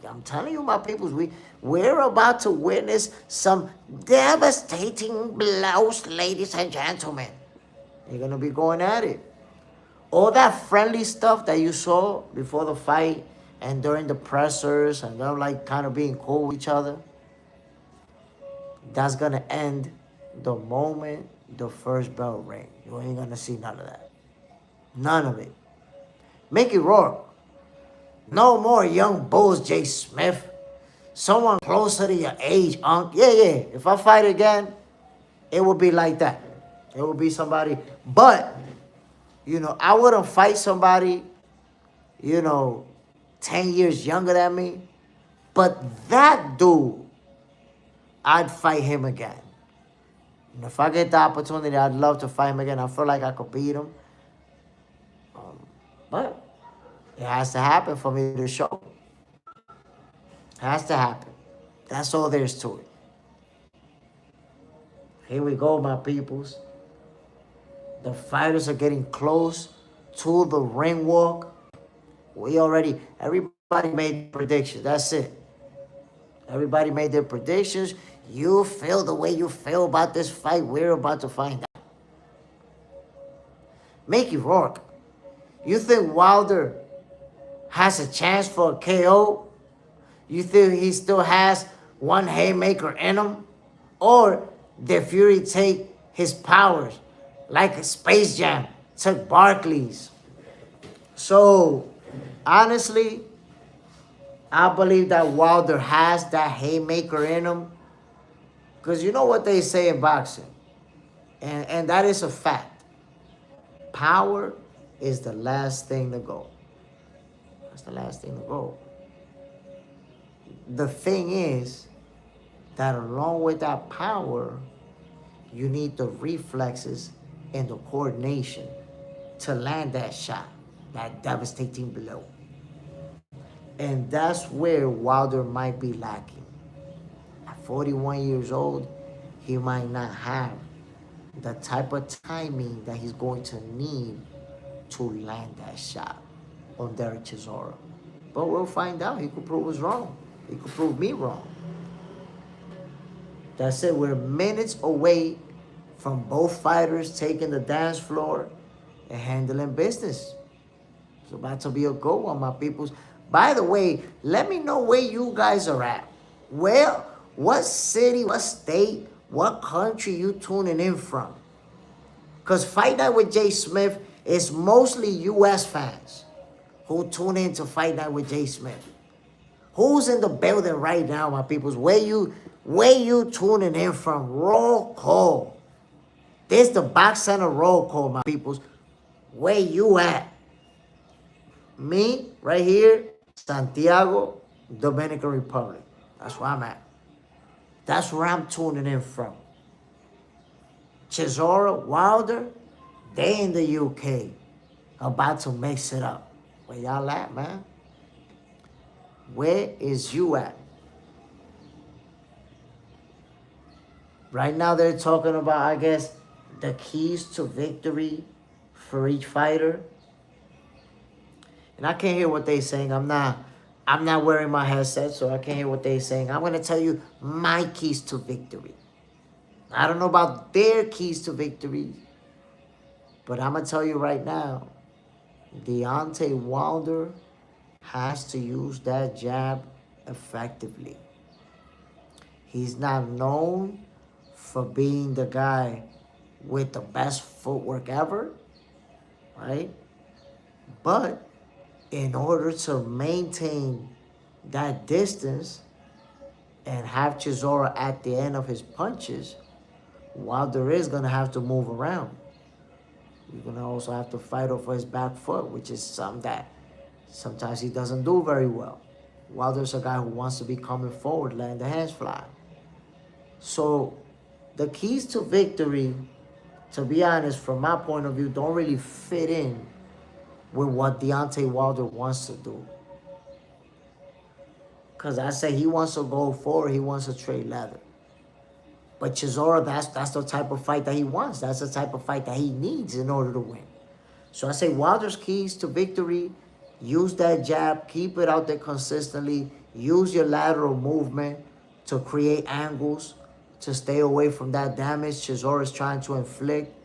S1: I'm telling you, my peoples, we're about to witness some devastating blows, ladies and gentlemen. You're going to be going at it. All that friendly stuff that you saw before the fight and during the pressers and them like kind of being cool with each other, that's going to end the moment the first bell ring. You ain't going to see none of that. None of it. Mickey Rourke. No more young bulls, JSmiff. Someone closer to your age, Unc. Yeah. If I fight again, it will be like that. It will be somebody. But, you know, I wouldn't fight somebody, you know, 10 years younger than me. But that dude, I'd fight him again. And if I get the opportunity, I'd love to fight him again. I feel like I could beat him. But it has to happen for me to show. It has to happen. That's all there is to it. Here we go, my peoples. The fighters are getting close to the ring walk. Everybody made predictions. That's it. Everybody made their predictions. You feel the way you feel about this fight. We're about to find out. Mickey Rourke, you think Wilder has a chance for a KO? You think he still has one haymaker in him? Or did Fury take his powers like a Space Jam took Barkley's? So, honestly, I believe that Wilder has that haymaker in him. Because you know what they say in boxing. And that is a fact. Power is the last thing to go. That's the last thing to go. The thing is that along with that power, you need the reflexes and the coordination to land that shot, that devastating blow. And that's where Wilder might be lacking. At 41 years old, he might not have the type of timing that he's going to need to land that shot on Derek Chisora. But we'll find out. He could prove us wrong. He could prove me wrong. That's it. We're minutes away from both fighters taking the dance floor and handling business. It's about to be a good one, my peoples. By the way, let me know where you guys are at. What city, what state, what country you tuning in from? Because Fight Night with JSmiff is mostly U.S. fans who tune in to Fight Night with JSmiff. Who's in the building right now, my peoples? Where you tuning in from? Roll call. This the Box Center roll call, my peoples. Where you at? Me, right here, Santiago, Dominican Republic. That's where I'm at. That's where I'm tuning in from. Chisora, Wilder, they in the UK. About to mix it up. Where y'all at, man? Where is you at? Right now they're talking about, I guess, the keys to victory for each fighter. And I can't hear what they're saying. I'm not wearing my headset, so I can't hear what they're saying. I'm going to tell you my keys to victory. I don't know about their keys to victory, but I'm going to tell you right now, Deontay Wilder has to use that jab effectively. He's not known for being the guy with the best footwork ever, right? But in order to maintain that distance and have Chisora at the end of his punches, Wilder is going to have to move around. You're going to also have to fight off his back foot, which is something that sometimes he doesn't do very well. Wilder's a guy who wants to be coming forward, letting the hands fly. So the keys to victory, to be honest, from my point of view, don't really fit in with what Deontay Wilder wants to do. Because I say he wants to go forward, he wants to trade leather. But Chisora, that's the type of fight that he wants. That's the type of fight that he needs in order to win. So I say Wilder's keys to victory, use that jab, keep it out there consistently, use your lateral movement to create angles, to stay away from that damage Chisora is trying to inflict.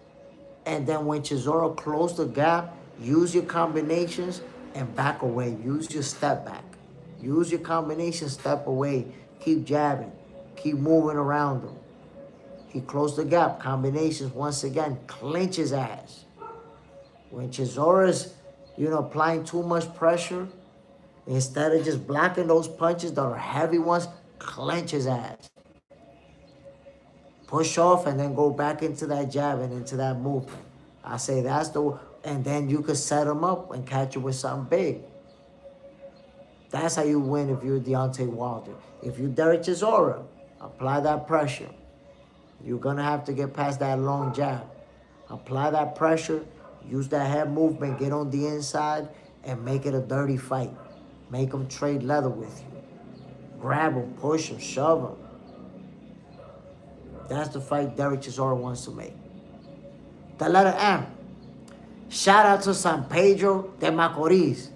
S1: And then when Chisora close the gap, use your combinations and back away. Use your step back. Use your combination, step away. Keep jabbing. Keep moving around him. He closed the gap. Combinations, once again, clinch his ass. When Chisora's, applying too much pressure, instead of just blocking those punches that are heavy ones, clench his ass. Push off and then go back into that jab and into that movement. I say that's the... And then you could set him up and catch him with something big. That's how you win if you're Deontay Wilder. If you're Derek Chisora, apply that pressure. You're going to have to get past that long jab. Apply that pressure, use that head movement, get on the inside, and make it a dirty fight. Make him trade leather with you. Grab him, push him, shove him. That's the fight Derek Chisora wants to make. The letter M. Shout out to San Pedro de Macorís.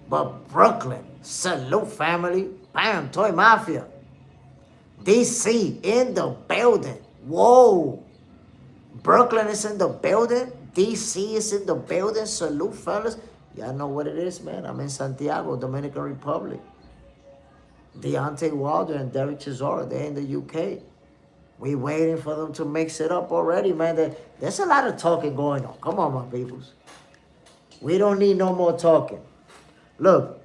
S1: But Brooklyn, salute family. Bam, Toy Mafia. DC in the building. Whoa. Brooklyn is in the building. DC is in the building. Salute, fellas. Y'all know what it is, man. I'm in Santiago, Dominican Republic. Deontay Wilder and Derek Chisora, they're in the UK. We waiting for them to mix it up already, man. There's a lot of talking going on. Come on, my peoples. We don't need no more talking. Look,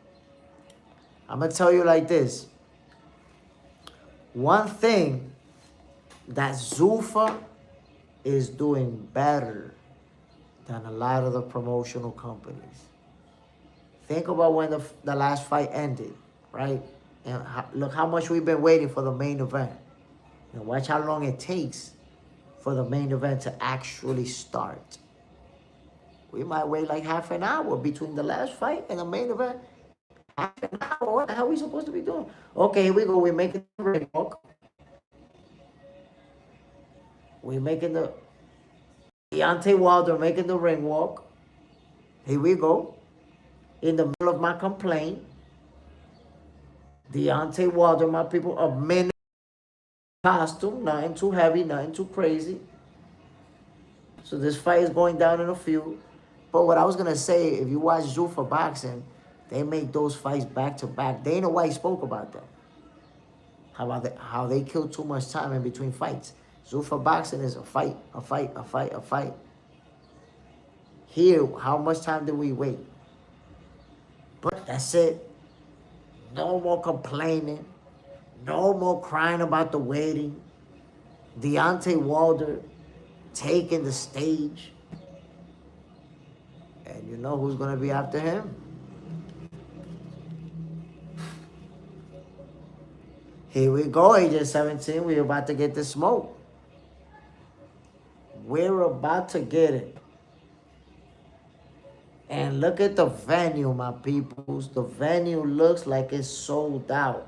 S1: I'm going to tell you like this. One thing that Zuffa is doing better than a lot of the promotional companies. Think about when the last fight ended, right? And look how much we've been waiting for the main event. And watch how long it takes for the main event to actually start. We might wait like half an hour between the last fight and the main event. Half an hour? What the hell are we supposed to be doing? Okay, here we go. We're making the ring walk. We're making the Deontay Wilder making the ring walk. Here we go. In the middle of my complaint, Deontay Wilder, my people, a minute costume, nothing too heavy, nothing too crazy. So this fight is going down in a few. But what I was gonna say, if you watch Zuffa boxing, they make those fights back to back. Dana White spoke about that. How they kill too much time in between fights. Zuffa boxing is a fight, a fight, a fight, a fight. Here, how much time did we wait? But that's it. No more complaining. No more crying about the waiting. Deontay Wilder taking the stage. And you know who's going to be after him? Here we go, Agent 17. We're about to get the smoke. We're about to get it. And look at the venue, my peoples. The venue looks like it's sold out.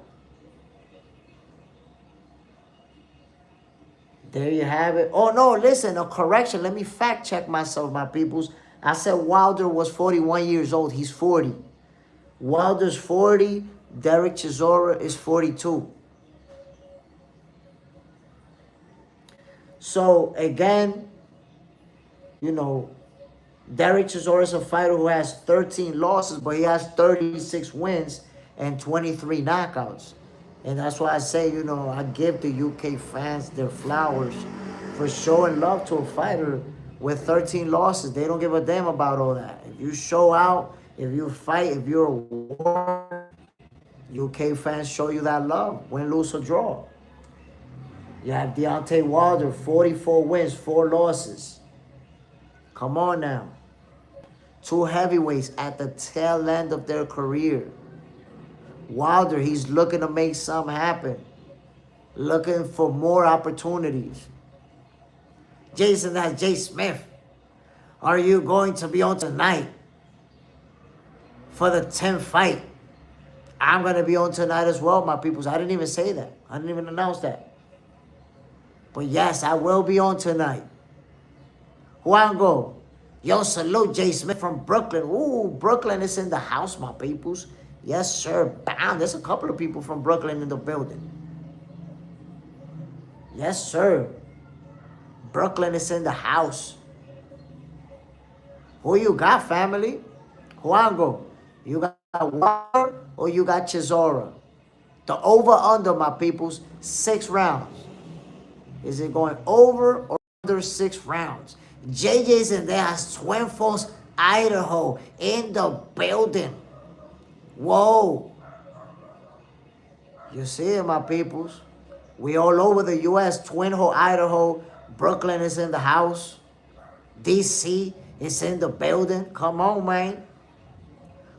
S1: There you have it. Oh, no, listen, a correction. Let me fact check myself, my peoples. I said Wilder was 41 years old. He's 40. Wilder's 40. Derek Chisora is 42. So, again, you know, Derek Chisora is a fighter who has 13 losses, but he has 36 wins and 23 knockouts. And that's why I say, you know, I give the UK fans their flowers for showing love to a fighter with 13 losses. They don't give a damn about all that. If you show out, if you fight, if you're a war, UK fans show you that love. Win, lose, or draw. You have Deontay Wilder, 44 wins, 4 losses. Come on now. 2 heavyweights at the tail end of their career. Wilder, he's looking to make something happen. Looking for more opportunities. Jason, that's JSmiff. Are you going to be on tonight for the 10th fight? I'm going to be on tonight as well, my peoples. I didn't even say that. I didn't even announce that. But yes, I will be on tonight. Juango. Yo, salute JSmiff from Brooklyn. Ooh, Brooklyn is in the house, my peoples. Yes, sir. Bam. There's a couple of people from Brooklyn in the building. Yes, sir. Brooklyn is in the house. Who you got, family? Juango, you got Wilder or you got Chisora? The over-under, my peoples, 6 rounds. Is it going over or under 6 rounds? JJ's in there as Twin Falls, Idaho, in the building. Whoa. You see it, my peoples. We all over the U.S. Twin Falls, Idaho. Brooklyn is in the house. D.C. is in the building. Come on, man.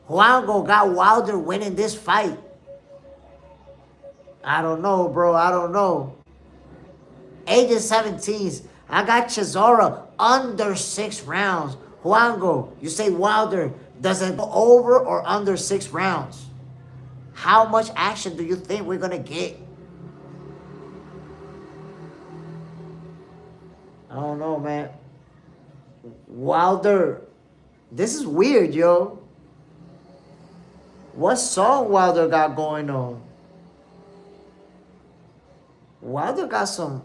S1: Juango got Wilder winning this fight. I don't know, bro. I don't know. Agent 17s. I got Chisora under 6 rounds. Juango, you say Wilder doesn't go over or under 6 rounds. How much action do you think we're going to get? I don't know, man. Wilder. This is weird, yo. What song Wilder got going on? Wilder got some...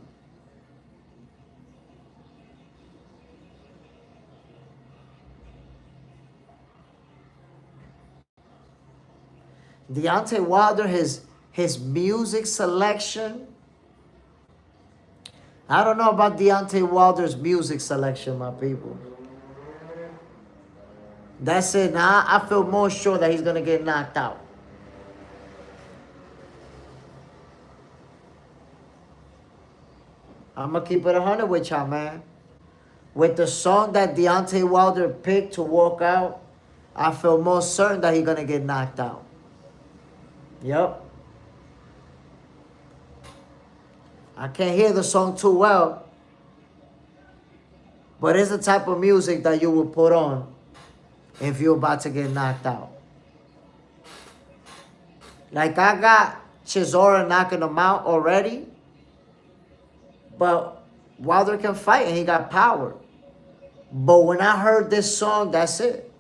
S1: Deontay Wilder, his music selection. I don't know about Deontay Wilder's music selection, my people. That's it. Now I feel more sure that he's going to get knocked out. I'm going to keep it 100 with y'all, man. with the song that Deontay Wilder picked to walk out, I feel most certain that he's going to get knocked out. Yep. I can't hear the song too well, but it's the type of music that you would put on if you're about to get knocked out. Like, I got Chisora knocking him out already, but Wilder can fight and he got power. But when I heard this song, that's it.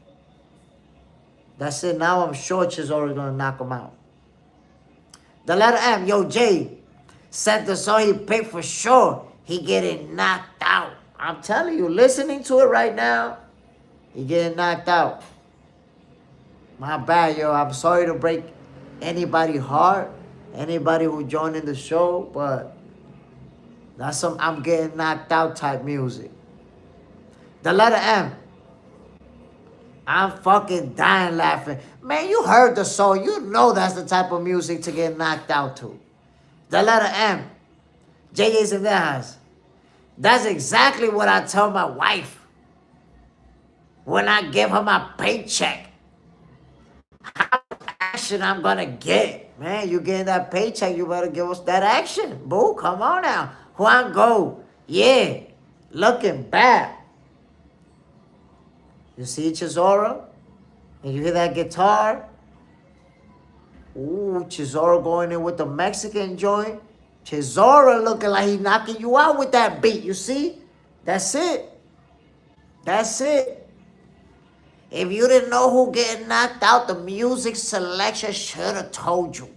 S1: That's it. Now I'm sure Chisora is going to knock him out. The letter M, yo, Jay said the song he picked for sure, he getting knocked out. I'm telling you, listening to it right now, he getting knocked out. My bad, yo. I'm sorry to break anybody's heart, anybody who joined in the show, but that's some I'm getting knocked out type music. The letter M. I'm fucking dying laughing. Man, you heard the song. You know that's the type of music to get knocked out to. The letter M. JSmiff. That's exactly what I tell my wife when I give her my paycheck. How much action I'm gonna get. Man, you getting that paycheck, you better give us that action. Boo, come on now. Juan Go. Yeah. Looking bad. You see Chisora? And you hear that guitar? Ooh, Chisora going in with the Mexican joint. Chisora looking like he's knocking you out with that beat. You see? That's it. That's it. If you didn't know who getting knocked out, the music selection should have told you.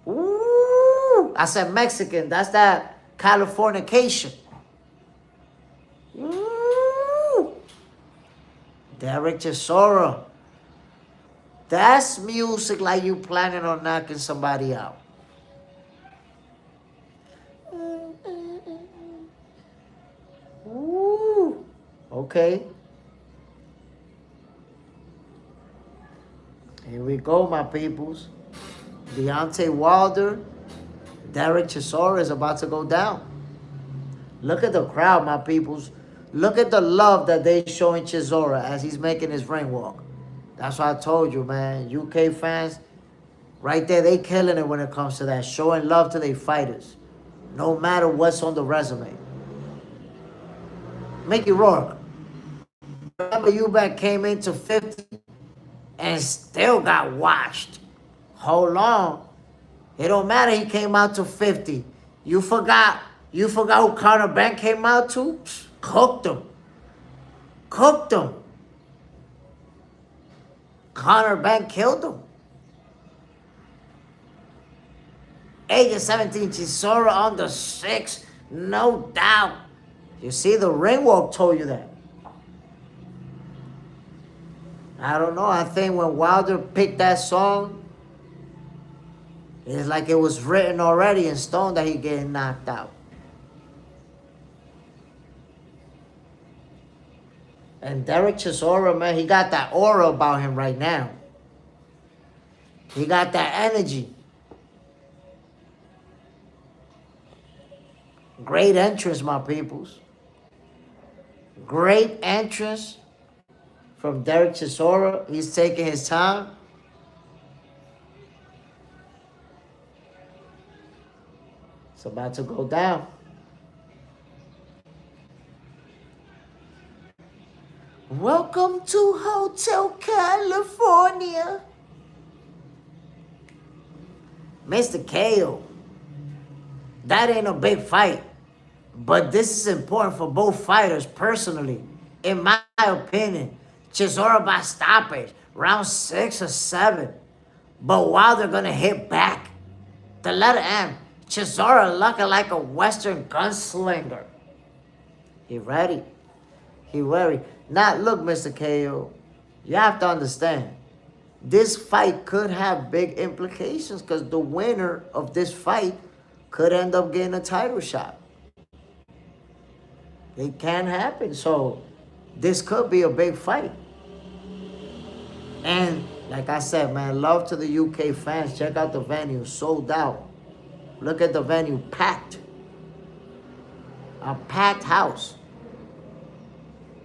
S1: Ooh, I said Mexican. That's that Californication. Ooh. Derek Chisora. That's music like you planning on knocking somebody out. Ooh. Okay. Here we go, my peoples. Deontay Wilder, Derek Chisora is about to go down. Look at the crowd, my peoples. Look at the love that they showing Chisora as he's making his ring walk. That's what I told you, man. UK fans, right there, they killing it when it comes to that. Showing love to their fighters. No matter what's on the resume. Mickey Rourke. Remember, Eubank came into 50 and still got watched. Hold on. It don't matter he came out to 50. You forgot who Conor Ben came out to? Cooked him. Cooked him. Conor Ben killed him. Age of 17, Chisora under 6. No doubt. You see, the ring walk told you that. I don't know. I think when Wilder picked that song, it's like it was written already in stone that he getting knocked out. And Derek Chisora, man, he got that aura about him right now. He got that energy. Great entrance, my peoples. Great entrance from Derek Chisora. He's taking his time. It's about to go down. Welcome to Hotel California. Mr. KO. That ain't a big fight. But this is important for both fighters personally. In my opinion. Chisora by stoppage. Round 6 or 7. But Wilder gonna hit back. The letter M. Chisora looking like a Western gunslinger. He ready. He ready. Now, look, Mr. KO, you have to understand, this fight could have big implications because the winner of this fight could end up getting a title shot. It can happen. So, this could be a big fight. And, like I said, man, love to the UK fans. Check out the venue. Sold out. Look at the venue, packed. A packed house.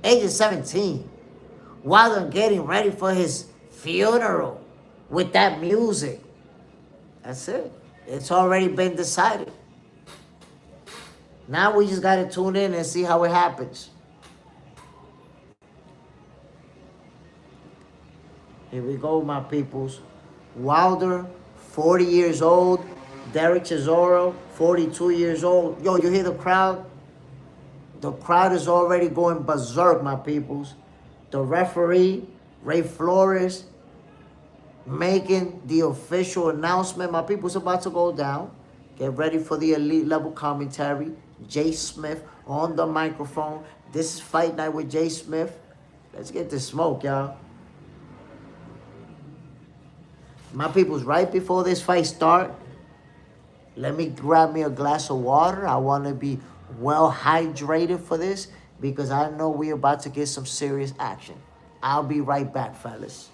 S1: Age of 17. Wilder getting ready for his funeral with that music. That's it. It's already been decided. Now we just got to tune in and see how it happens. Here we go, my peoples. Wilder, 40 years old. Derek Chisora, 42 years old. Yo, you hear the crowd? The crowd is already going berserk, my peoples. The referee, Ray Flores, making the official announcement. My people's about to go down. Get ready for the elite level commentary. JSmiff on the microphone. This is Fight Night with JSmiff. Let's get this smoke, y'all. My people's, right before this fight start, let me grab me a glass of water. I want to be well hydrated for this because I know we're about to get some serious action. I'll be right back, fellas.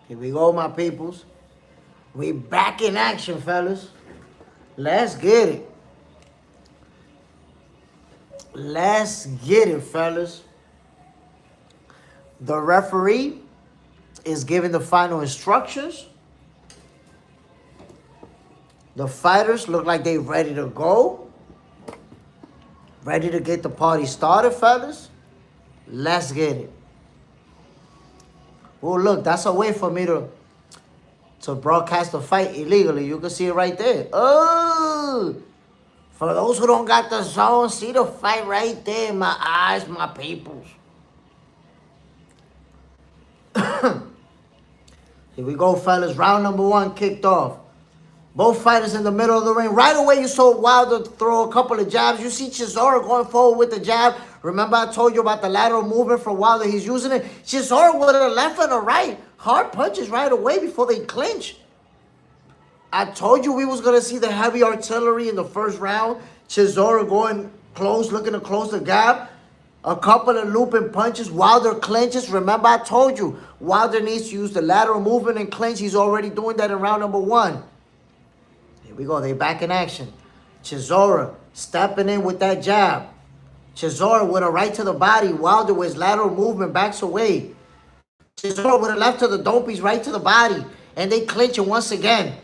S1: Here we go, my peoples. We back in action, fellas. Let's get it. Let's get it, fellas. The referee is giving the final instructions. The fighters look like they're ready to go. Ready to get the party started, fellas. Let's get it. Oh, look, that's a way for me to broadcast the fight illegally. You can see it right there. Oh! For those who don't got the zone, see the fight right there in my eyes, my peoples. Here we go, fellas. Round number 1 kicked off. Both fighters in the middle of the ring. Right away, you saw Wilder throw a couple of jabs. You see Chisora going forward with the jab. Remember I told you about the lateral movement for Wilder. He's using it. Chisora with a left and a right. Hard punches right away before they clinch. I told you we was going to see the heavy artillery in the first round. Chisora going close, looking to close the gap. A couple of looping punches. Wilder clinches. Remember I told you, Wilder needs to use the lateral movement and clinch. He's already doing that in round number 1. Here we go. They back in action. Chisora stepping in with that jab. Chisora with a right to the body. Wilder with his lateral movement backs away. Chisora with a left to the dompies, right to the body. And they clinch it once again.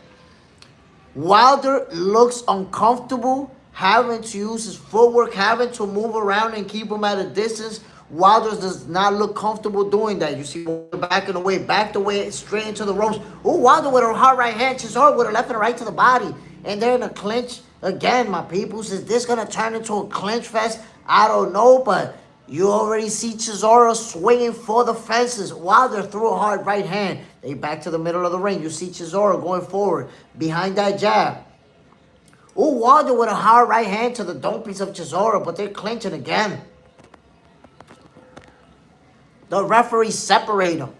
S1: Wilder looks uncomfortable having to use his footwork, having to move around and keep him at a distance. Wilder does not look comfortable doing that. You see backing away, backed away, straight into the ropes. Oh, Wilder with a hard right hand. Chisora with a left and a right to the body. And they're in a clinch again, my people. Is this going to turn into a clinch fest? I don't know, but you already see Chisora swinging for the fences. Wilder threw a hard right hand. They back to the middle of the ring. You see Chisora going forward behind that jab. Oh, Wilder with a hard right hand to the dome piece of Chisora, but they're clinching again. The referees separate them.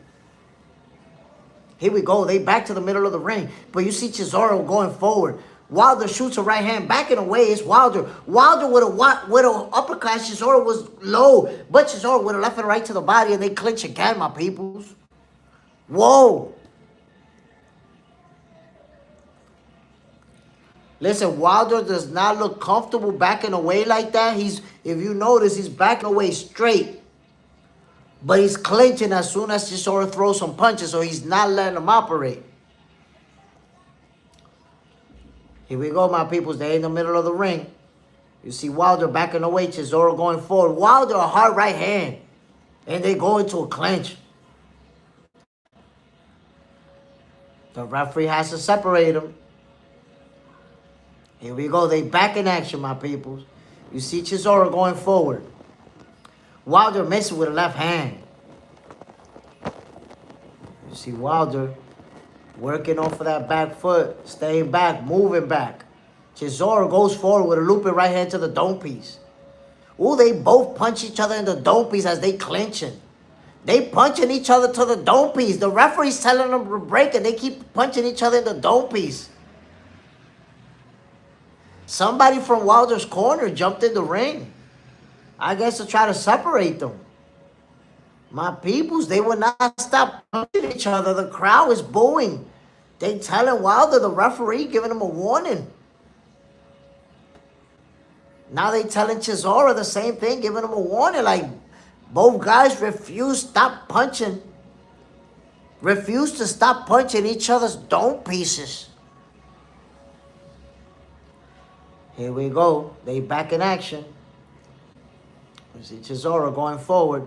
S1: Here we go. They back to the middle of the ring. But you see Chisora going forward. Wilder shoots a right hand. Backing away is Wilder. Wilder with a uppercut. Chisora was low. But Chisora with a left and right to the body. And they clinch again, my peoples. Whoa. Listen, Wilder does not look comfortable backing away like that. If you notice, he's backing away straight. But he's clinching as soon as Chisora throws some punches, so he's not letting him operate. Here we go, my peoples. They're in the middle of the ring. You see Wilder backing away, Chisora going forward. Wilder a hard right hand. And they go into a clinch. The referee has to separate them. Here we go. They back in action, my peoples. You see Chisora going forward. Wilder missing with a left hand. You see Wilder working off of that back foot, staying back, moving back. Chisora goes forward with a looping right hand to the dome piece. Ooh, they both punch each other in the dome piece as they clinching. They punching each other to the dome piece. The referee's telling them to break and they keep punching each other in the dome piece. Somebody from Wilder's corner jumped in the ring. I guess to try to separate them. My peoples, they will not stop punching each other. The crowd is booing. They telling Wilder, the referee, giving him a warning. Now they telling Chisora the same thing, giving him a warning. Like, both guys refuse to stop punching each other's dome pieces. Here we go. They back in action. You see Chisora going forward.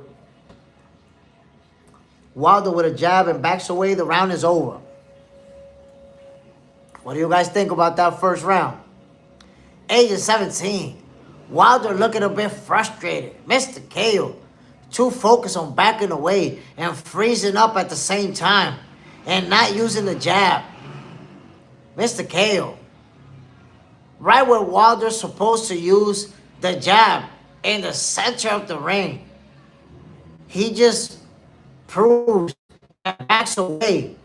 S1: Wilder with a jab and backs away. The round is over. What do you guys think about that first round? Age of 17. Wilder looking a bit frustrated. Mr. KO. Too focused on backing away and freezing up at the same time. And not using the jab. Mr. KO. Right where Wilder's supposed to use the jab. In the center of the ring. He just proves and backs away.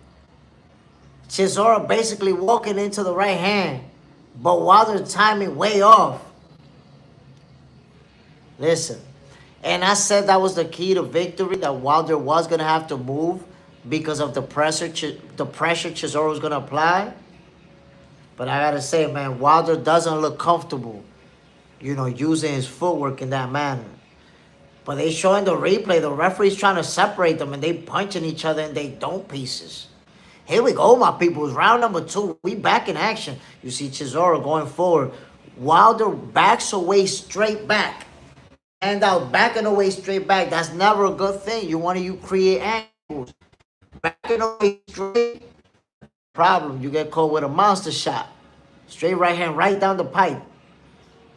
S1: Chisora basically walking into the right hand. But Wilder's timing way off. Listen. And I said that was the key to victory. That Wilder was going to have to move. Because of the pressure Chisora was going to apply. But I got to say, man, Wilder doesn't look comfortable. You know, using his footwork in that manner. But they showing the replay. The referee's trying to separate them. And they punching each other in their dome pieces. Here we go, my people. It's round number 2. We back in action. You see Chisora going forward. Wilder backs away straight back. And out backing away straight back. That's never a good thing. You want to create angles. Backing away straight. Problem. You get caught with a monster shot. Straight right hand right down the pipe.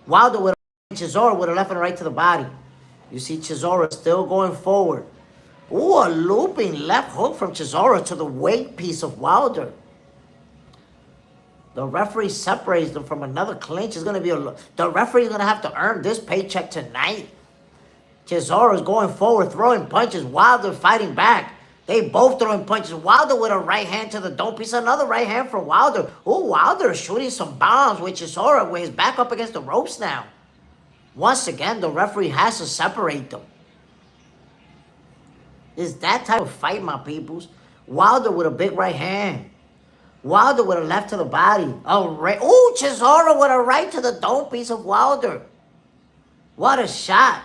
S1: Wilder with Chisora with a left and right to the body. You see Chisora still going forward. Ooh, a looping left hook from Chisora to the weight piece of Wilder. The referee separates them from another clinch. It's going to be the referee is going to have to earn this paycheck tonight. Chisora is going forward, throwing punches. Wilder fighting back. They both throwing punches. Wilder with a right hand to the dome piece. Another right hand from Wilder. Oh, Wilder is shooting some bombs with Chisora with his back up against the ropes now. Once again, the referee has to separate them. It's that type of fight, my peoples. Wilder with a big right hand. Wilder with a left to the body. Oh, Chisora with a right to the dome piece of Wilder. What a shot.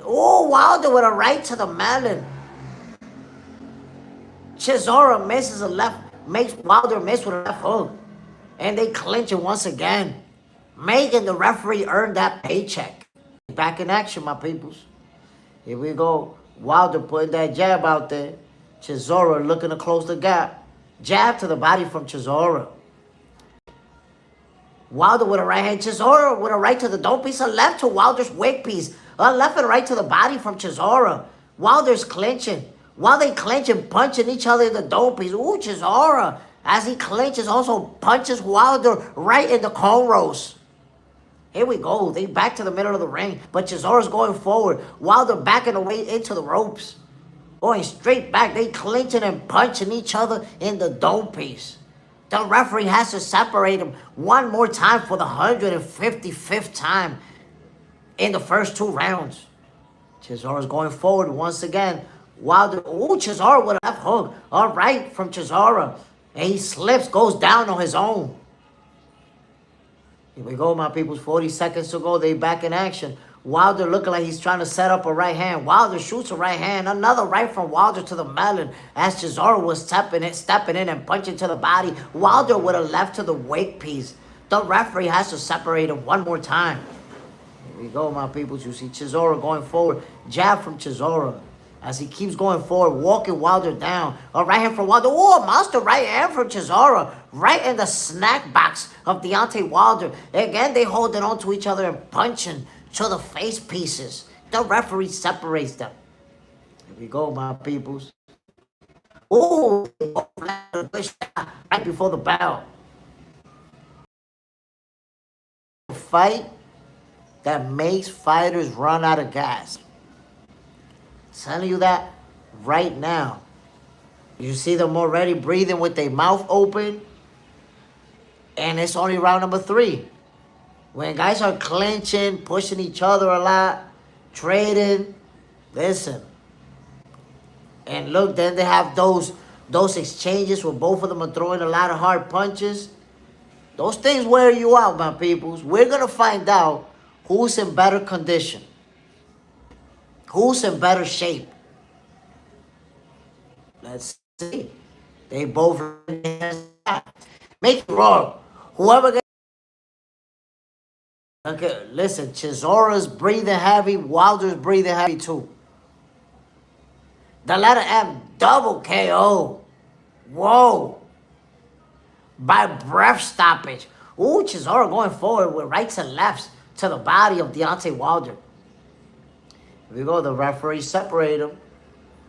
S1: Oh, Wilder with a right to the melon. Chisora misses a left, makes Wilder miss with a left hook. And they clinch it once again. Making the referee earn that paycheck. Back in action, my peoples. Here we go. Wilder putting that jab out there. Chisora looking to close the gap. Jab to the body from Chisora. Wilder with a right hand. Chisora with a right to the dome piece. A left to Wilder's wig piece. A left and right to the body from Chisora. Wilder's clinching. While they clinching, punching each other in the dome piece. Ooh, Chisora, as he clinches, also punches Wilder right in the cornrows. Here we go. They back to the middle of the ring. But Chisora's going forward. Wilder backing away into the ropes. Going straight back. They clinching and punching each other in the dome piece. The referee has to separate them one more time for the 155th time in the first 2 rounds. Chisora's going forward once again. Wilder, ooh, Chisora with a left hook. All right from Chisora. And he slips, goes down on his own. Here we go, my peoples. 40 seconds to go. They back in action. Wilder looking like he's trying to set up a right hand. Wilder shoots a right hand. Another right from Wilder to the melon as Chisora was stepping in and punching to the body. Wilder with a left to the wake piece. The referee has to separate him one more time. Here we go, my peoples. You see Chisora going forward. Jab from Chisora as he keeps going forward, walking Wilder down. A right hand from Wilder. Oh, a monster right hand from Chisora. Right in the snack box of Deontay Wilder. Again, they holding on to each other and punching to the face pieces. The referee separates them. Here we go, my peoples. Oh, right before the bell. Fight that makes fighters run out of gas. Telling you that right now. You see them already breathing with their mouth open. And it's only round number 3. When guys are clinching, pushing each other a lot, trading, listen. And look, then they have those exchanges where both of them are throwing a lot of hard punches. Those things wear you out, my peoples. We're going to find out who's in better condition. Who's in better shape? Let's see. They both make it wrong. Whoever gets... Okay, listen. Chisora's breathing heavy. Wilder's breathing heavy too. The letter M, double KO. Whoa. By breath stoppage. Ooh, Chisora going forward with rights and lefts to the body of Deontay Wilder. Here we go. The referee separate them.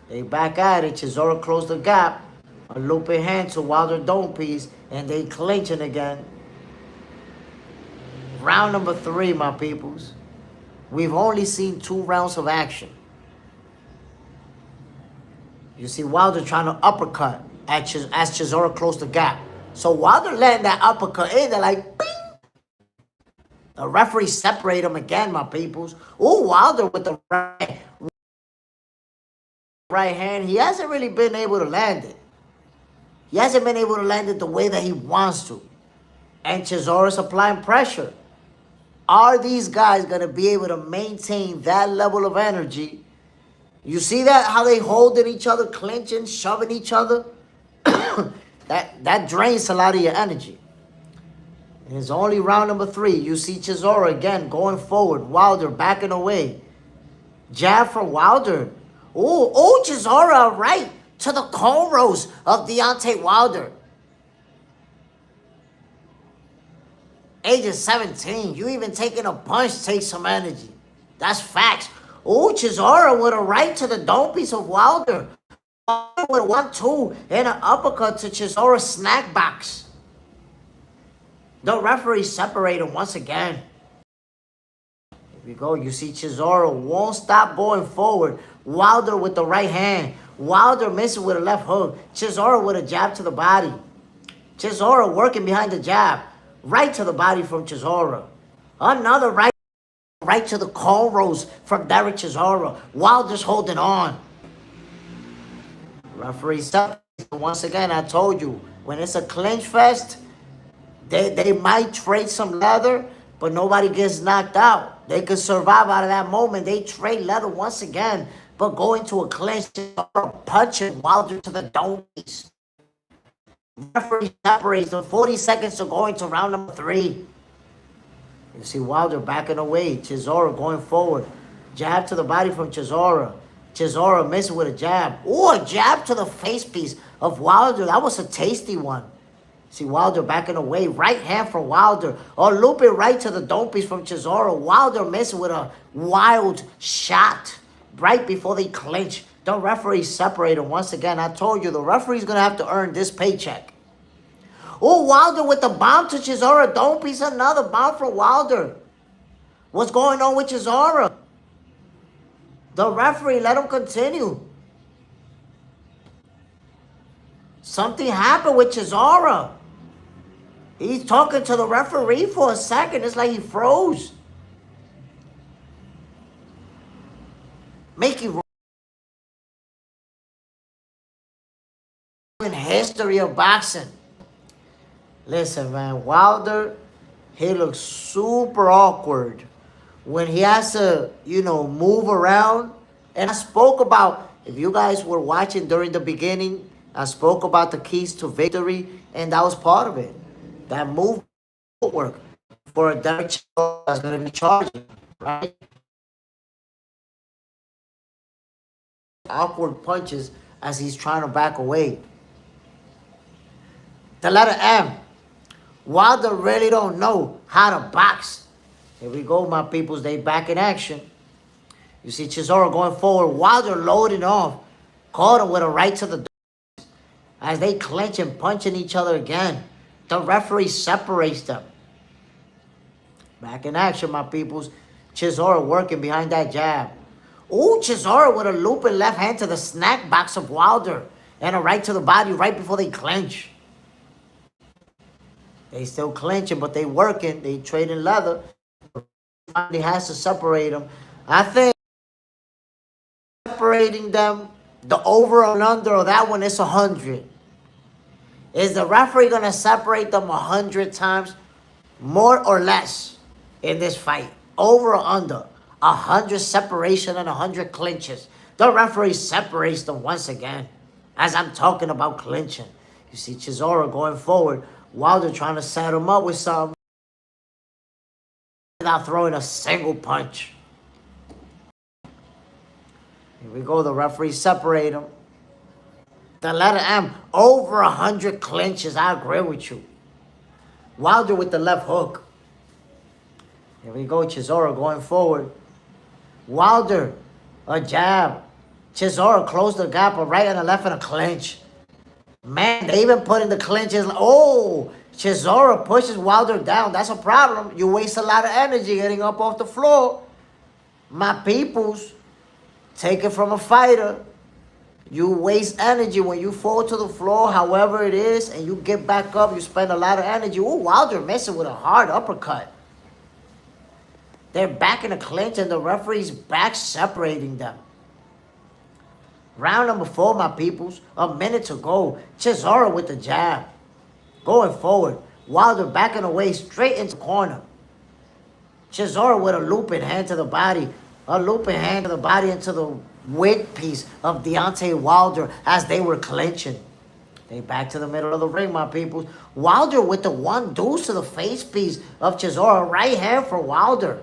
S1: They back at it. Chisora closed the gap. A looping hand to Wilder dome piece. And they clinching again. Round number 3, my peoples. We've only seen 2 rounds of action. You see Wilder trying to uppercut as Chisora closed the gap. So Wilder letting that uppercut in. They're like, bing! The referee separate them again, my peoples. Ooh, Wilder with the right hand. He hasn't really been able to land it. He hasn't been able to land it the way that he wants to. And Chisora's applying pressure. Are these guys going to be able to maintain that level of energy? You see that? How they holding each other, clinching, shoving each other? that drains a lot of your energy. And it's only round number 3. You see Chisora again going forward. Wilder backing away. Jab from Wilder. Oh, Chisora right to the cornrows of Deontay Wilder. Age of 17. You even taking a punch takes some energy. That's facts. Oh, Chisora with a right to the dome piece of Wilder. Wilder with a 1-2 and an uppercut to Chisora's snack box. The referee separated once again. Here we go. You see Chisora won't stop going forward. Wilder with the right hand. Wilder missing with a left hook. Chisora with a jab to the body. Chisora working behind the jab. Right to the body from Chisora. Another right to the cornrows from Derek Chisora. Wilder's holding on. Referee separated once again. I told you, when it's a clinch fest, They might trade some leather, but nobody gets knocked out. They could survive out of that moment. They trade leather once again, but go into a clinch, punching Wilder to the dome piece. Referee separates them. 40 seconds to go into round number 3. You see Wilder backing away. Chisora going forward. Jab to the body from Chisora. Chisora missing with a jab. Ooh, a jab to the face piece of Wilder. That was a tasty one. See Wilder backing away. Right hand from Wilder. Or looping right to the dome piece from Chisora. Wilder missing with a wild shot right before they clinch. The referee separated once again. I told you the referee's going to have to earn this paycheck. Oh, Wilder with the bomb to Chisora. Dome piece, another bomb for Wilder. What's going on with Chisora? The referee let him continue. Something happened with Chisora. He's talking to the referee for a second. It's like he froze. Making in history of boxing. Listen, man, Wilder, he looks super awkward when he has to, move around. And I spoke about, if you guys were watching during the beginning, I spoke about the keys to victory, and that was part of it. That move footwork for a Derek Chisora that's going to be charging, right? Awkward punches as he's trying to back away. The letter M. Wilder really don't know how to box. Here we go, my peoples. They back in action. You see Chisora going forward. Wilder loading off. Caught him with a right to the door as they clinch and punching each other again. The referee separates them. Back in action, my peoples. Chisora working behind that jab. Ooh, Chisora with a looping left hand to the snack box of Wilder. And a right to the body right before they clinch. They still clinching, but they working. They trading leather. He has to separate them. I think separating them, the over and under of that one is 100. Is the referee going to separate them 100 times? More or less in this fight? Over or under? 100 separation and 100 clinches. The referee separates them once again. As I'm talking about clinching. You see Chisora going forward. Wilder trying to set him up with something without throwing a single punch. Here we go. The referee separate him. The letter M. Over 100 clinches. I agree with you. Wilder with the left hook. Here we go. Chisora going forward. Wilder. A jab. Chisora closed the gap. A right and a left and a clinch. Man, they even put in the clinches. Oh, Chisora pushes Wilder down. That's a problem. You waste a lot of energy getting up off the floor. My peoples, take it from a fighter. You waste energy when you fall to the floor, however it is, and you get back up, you spend a lot of energy. Oh, Wilder missing with a hard uppercut. They're back in a clinch, and the referee's back separating them. Round number 4, my peoples. A minute to go. Chisora with the jab. Going forward. Wilder backing away straight into the corner. Chisora with a looping hand to the body. A looping hand to the body into the wig piece of Deontay Wilder as they were clinching. They back to the middle of the ring, my peoples. Wilder with the one deuce to the face piece of Chisora. Right hand for Wilder.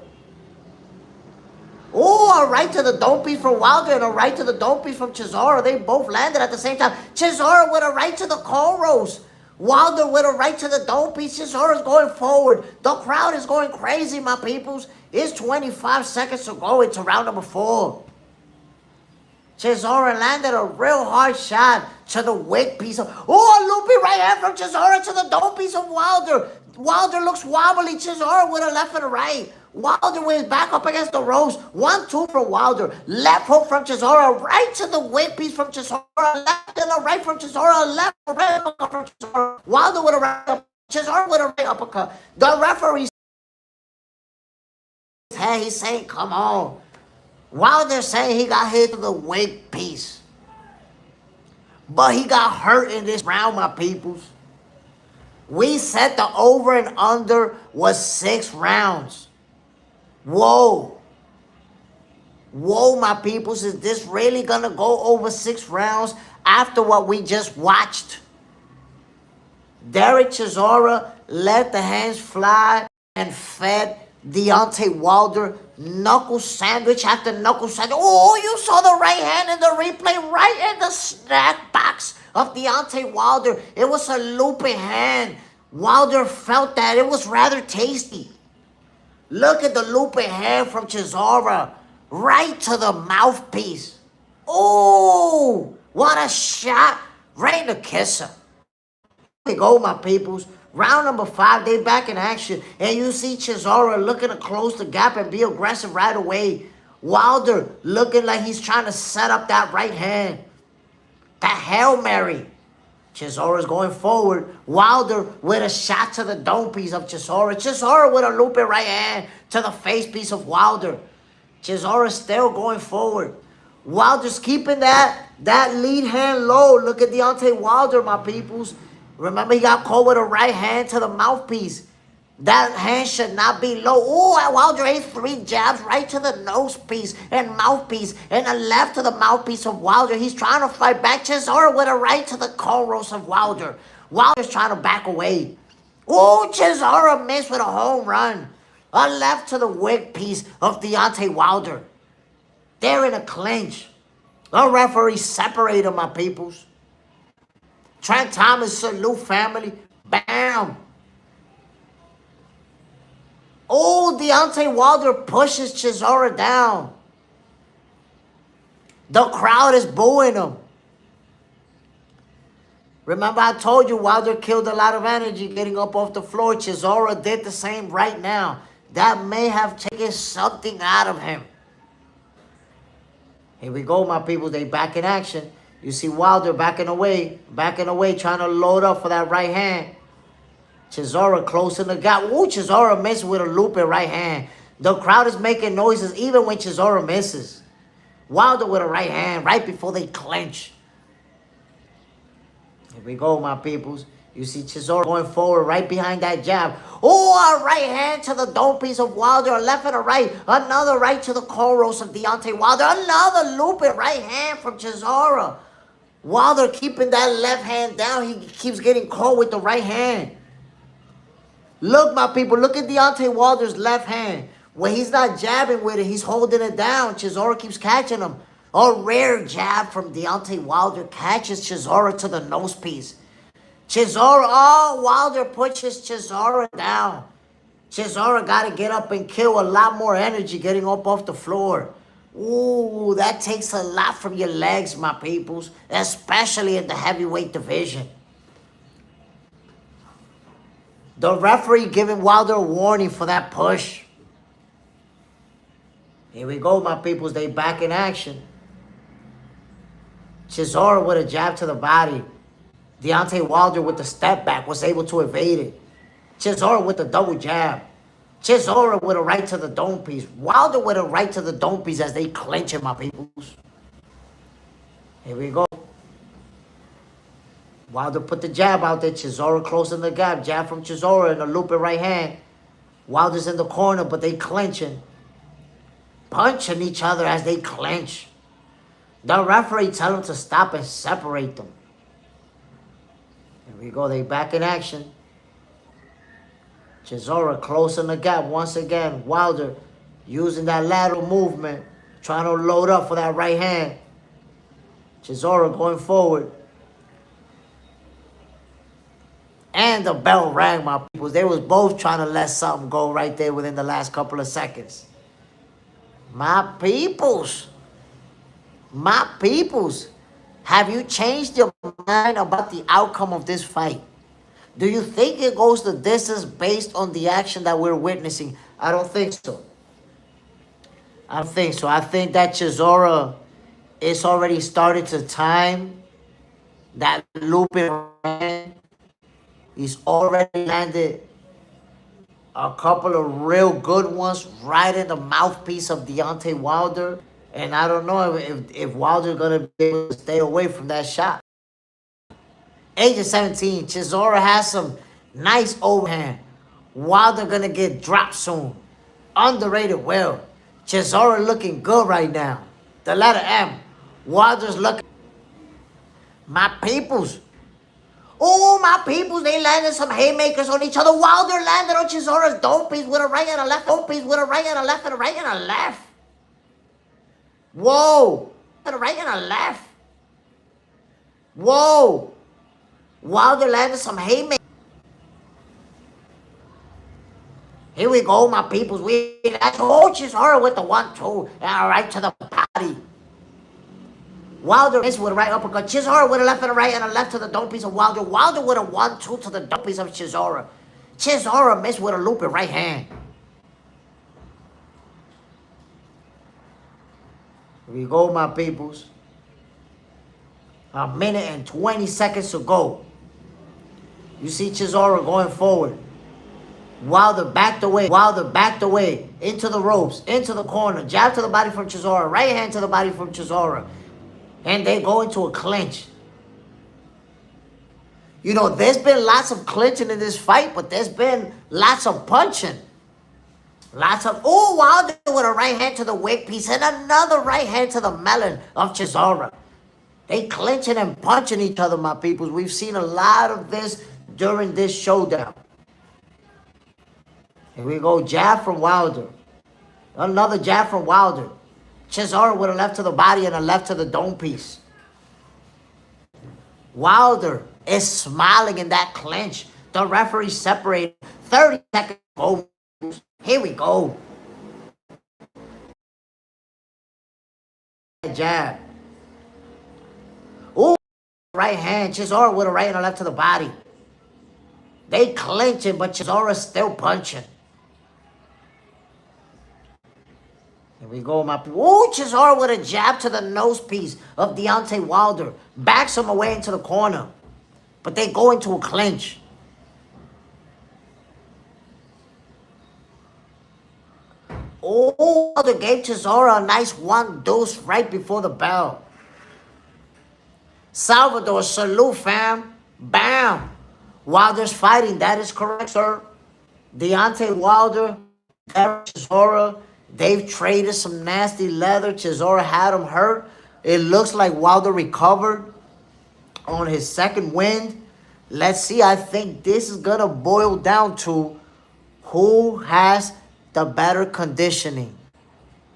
S1: Oh, a right to the dome piece from Wilder and a right to the dome piece from Chisora. They both landed at the same time. Chisora with a right to the cornrows. Wilder with a right to the dome piece. Chisora's going forward. The crowd is going crazy, my peoples. It's 25 seconds to go into round number 4. Chisora landed a real hard shot to the wig piece of... Oh, a loopy right hand from Chisora to the dome piece of Wilder. Wilder looks wobbly. Chisora with a left and a right. Wilder with his back up against the ropes. 1-2 from Wilder. Left hook from Chisora. Right to the wig piece from Chisora. Left and a right from Chisora. Left right uppercut from Chisora. Wilder with a right uppercut. Chisora with a right uppercut. The referee... Hey, he's saying, come on. Wilder saying he got hit to the wig piece. But he got hurt in this round, my peoples. We said the over and under was 6 rounds. Whoa. Whoa, my peoples. Is this really going to go over 6 rounds after what we just watched? Derek Chisora let the hands fly and fed Deontay Wilder, knuckle sandwich after knuckle sandwich. Oh, you saw the right hand in the replay, right in the snack box of Deontay Wilder. It was a looping hand. Wilder felt that. It was rather tasty. Look at the looping hand from Chisora, right to the mouthpiece. Oh, what a shot. Right in the kisser. Here we go, my peoples. Round number 5, they back in action. And you see Chisora looking to close the gap and be aggressive right away. Wilder looking like he's trying to set up that right hand. That Hail Mary. Chisora's going forward. Wilder with a shot to the dome piece of Chisora. Chisora with a looping right hand to the face piece of Wilder. Chisora still going forward. Wilder's keeping that lead hand low. Look at Deontay Wilder, my peoples. Remember, he got caught with a right hand to the mouthpiece. That hand should not be low. Oh, Wilder ate 3 jabs right to the nose piece and mouthpiece, and a left to the mouthpiece of Wilder. He's trying to fight back. Chisora with a right to the cornrows of Wilder. Wilder's trying to back away. Oh, Chisora missed with a home run. A left to the wig piece of Deontay Wilder. They're in a clinch. The referee separated, my peoples. Trent Thomas, salute family. Bam. Oh, Deontay Wilder pushes Chisora down. The crowd is booing him. Remember, I told you Wilder killed a lot of energy getting up off the floor. Chisora did the same right now. That may have taken something out of him. Here we go, my people. They back in action. You see Wilder backing away, trying to load up for that right hand. Chisora closing the gap. Ooh, Chisora missed with a looping right hand. The crowd is making noises even when Chisora misses. Wilder with a right hand right before they clinch. Here we go, my peoples. You see Chisora going forward right behind that jab. Oh, a right hand to the dome piece of Wilder. A left and a right. Another right to the cornrows of Deontay Wilder. Another looping right hand from Chisora. Wilder keeping that left hand down. He keeps getting caught with the right hand. Look, my people. Look at Deontay Wilder's left hand. When he's not jabbing with it, he's holding it down. Chisora keeps catching him. A rare jab from Deontay Wilder catches Chisora to the nose piece. Chisora, oh, Wilder pushes Chisora down. Chisora got to get up and kill a lot more energy getting up off the floor. Ooh, that takes a lot from your legs, my peoples, especially in the heavyweight division. The referee giving Wilder a warning for that push. Here we go, my peoples. They back in action. Chisora with a jab to the body. Deontay Wilder with the step back was able to evade it. Chisora with the double jab. Chisora with a right to the dome piece. Wilder with a right to the dome piece as they clinch it, my peoples. Here we go. Wilder put the jab out there. Chisora closing the gap. Jab from Chisora in a looping right hand. Wilder's in the corner, but they clinching. Punching each other as they clinch. The referee tell them to stop and separate them. Here we go. They back in action. Chisora closing the gap once again. Wilder using that lateral movement. Trying to load up for that right hand. Chisora going forward. And the bell rang, my people. They was both trying to let something go right there within the last couple of seconds. My peoples. My peoples. Have you changed your mind about the outcome of this fight? Do you think it goes the distance based on the action that we're witnessing? I don't think so. I don't think so. I think that Chisora is already started to time that looping. He's already landed a couple of real good ones right in the mouthpiece of Deontay Wilder. And I don't know if Wilder's going to be able to stay away from that shot. Age of 17, Chisora has some nice overhand. Wilder going to get dropped soon. Underrated well. Chisora looking good right now. The letter M. Wilder's looking. My peoples. Oh, my peoples, they landed some haymakers on each other. Wilder landed on Chisora's dome piece with a right and a left. Dome piece with a right and a left and a right and a left. Whoa. And a right and a left. Whoa. Wilder landed some haymakers. Here we go, my peoples. Oh, Chisora with the 1-2. All right to the body. Wilder missed with a right uppercut. Chisora with a left and a right and a left to the dome piece of Wilder. Wilder with a 1-2 to the dome piece of Chisora. Chisora missed with a looping right hand. Here we go, my peoples. A minute and 20 seconds to go. You see Chisora going forward. Wilder backed away. Wilder backed away. Into the ropes. Into the corner. Jab to the body from Chisora. Right hand to the body from Chisora. And they go into a clinch. You know, there's been lots of clinching in this fight, but there's been lots of punching. Lots of... Oh, Wilder with a right hand to the wig piece and another right hand to the melon of Chisora. They clinching and punching each other, my peoples. We've seen a lot of this during this showdown. Here we go, jab from Wilder. Another jab from Wilder. Chisora with a left to the body and a left to the dome piece. Wilder is smiling in that clinch. The referee separated. 30 seconds. Oh, here we go. Jab. Ooh, right hand. Chisora with a right and a left to the body. They clinching, but Chisora's still punching. Here we go, my people. Ooh, Chisora with a jab to the nose piece of Deontay Wilder. Backs him away into the corner. But they go into a clinch. Oh, Wilder gave Chisora a nice 1-2 right before the bell. Salvador, salute, fam. Bam. Wilder's fighting. That is correct, sir. Deontay Wilder, Derek Chisora. They've traded some nasty leather. Chisora had him hurt. It looks like Wilder recovered on his second win. Let's see. I think this is going to boil down to who has the better conditioning.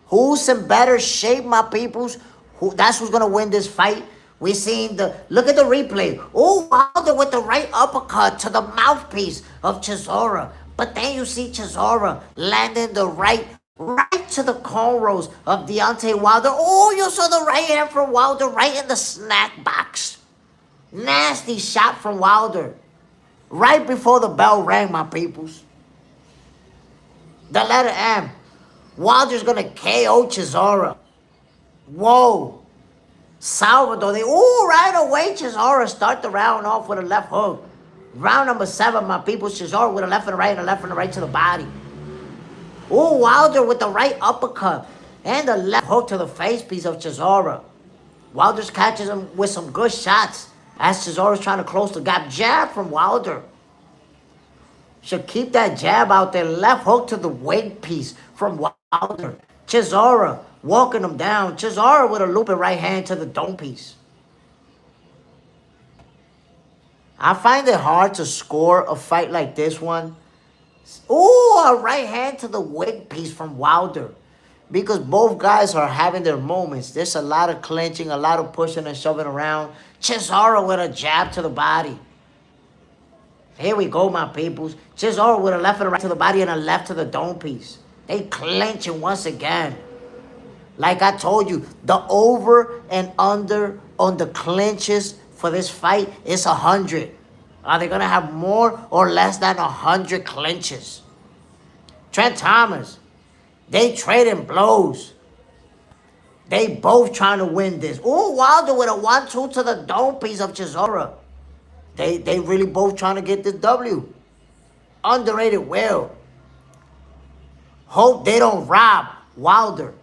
S1: Who's in better shape, my peoples? That's who's going to win this fight. We seen look at the replay. Oh, Wilder with the right uppercut to the mouthpiece of Chisora. But then you see Chisora landing the right to the cornrows of Deontay Wilder. Oh, you saw the right hand from Wilder right in the snack box. Nasty shot from Wilder. Right before the bell rang, my peoples. The letter M. Wilder's going to KO Chisora. Whoa. Salvador. Right away, Chisora start the round off with a left hook. Round number 7, my peoples. Chisora with a left and a right and a left and a right to the body. Oh, Wilder with the right uppercut and the left hook to the face piece of Chisora. Wilder's catches him with some good shots as Chisora's trying to close the gap. Jab from Wilder. Should keep that jab out there. Left hook to the wig piece from Wilder. Chisora walking him down. Chisora with a looping right hand to the dome piece. I find it hard to score a fight like this one. Ooh, a right hand to the wig piece from Wilder. Because both guys are having their moments. There's a lot of clinching, a lot of pushing and shoving around. Chisora with a jab to the body. Here we go, my peoples. Chisora with a left and a right to the body and a left to the dome piece. They clinching once again. Like I told you, the over and under on the clinches for this fight is 100. Are they going to have more or less than 100 clinches? Trent Thomas, they trading blows. They both trying to win this. Oh, Wilder with a 1-2 to the dome piece of Chisora. They really both trying to get this W. Underrated Will. Hope they don't rob Wilder.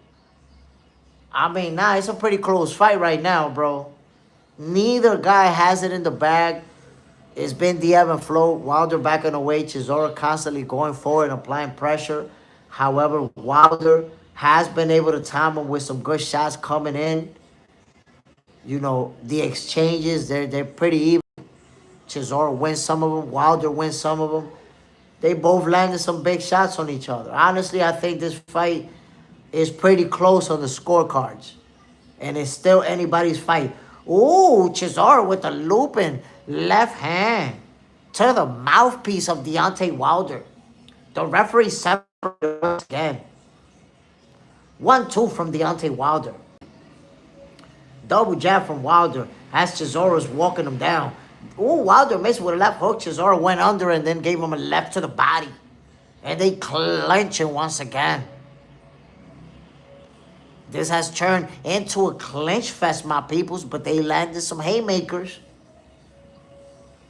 S1: I mean, it's a pretty close fight right now, bro. Neither guy has it in the bag. It's been the ebb and flow. Wilder backing away. Chisora constantly going forward and applying pressure. However, Wilder has been able to time him with some good shots coming in. You know, the exchanges, they're pretty even. Chisora wins some of them. Wilder wins some of them. They both landed some big shots on each other. Honestly, I think this fight is pretty close on the scorecards. And it's still anybody's fight. Ooh, Chisora with the looping left hand to the mouthpiece of Deontay Wilder. The referee separated once again. 1-2 from Deontay Wilder. Double jab from Wilder as Chisora's walking him down. Ooh, Wilder missed with a left hook. Chisora went under and then gave him a left to the body. And they clinching once again. This has turned into a clinch fest, my peoples, but they landed some haymakers.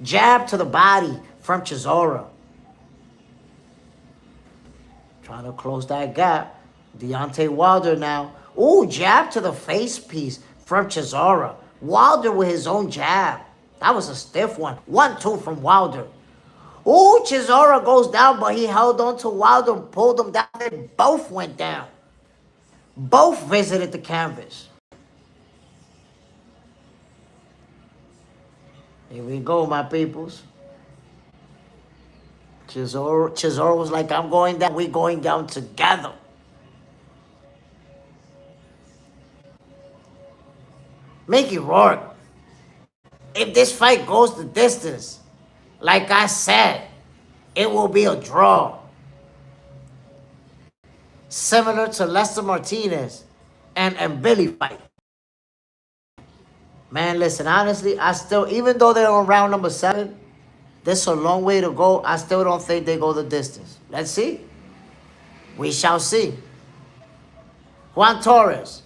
S1: Jab to the body from Chisora. Trying to close that gap. Deontay Wilder now. Ooh, jab to the face piece from Chisora. Wilder with his own jab. That was a stiff one. 1-2 from Wilder. Ooh, Chisora goes down, but he held on to Wilder and pulled him down. They both went down. Both visited the canvas. Here we go, my peoples. Chisora was like, I'm going down. We're going down together. Mickey Rourke, if this fight goes the distance, like I said, it will be a draw. Similar to Lester Martinez and Billy fight. Man, listen, honestly, I still, even though they're on round number 7, there's a long way to go. I still don't think they go the distance. Let's see. We shall see. Juan Torres.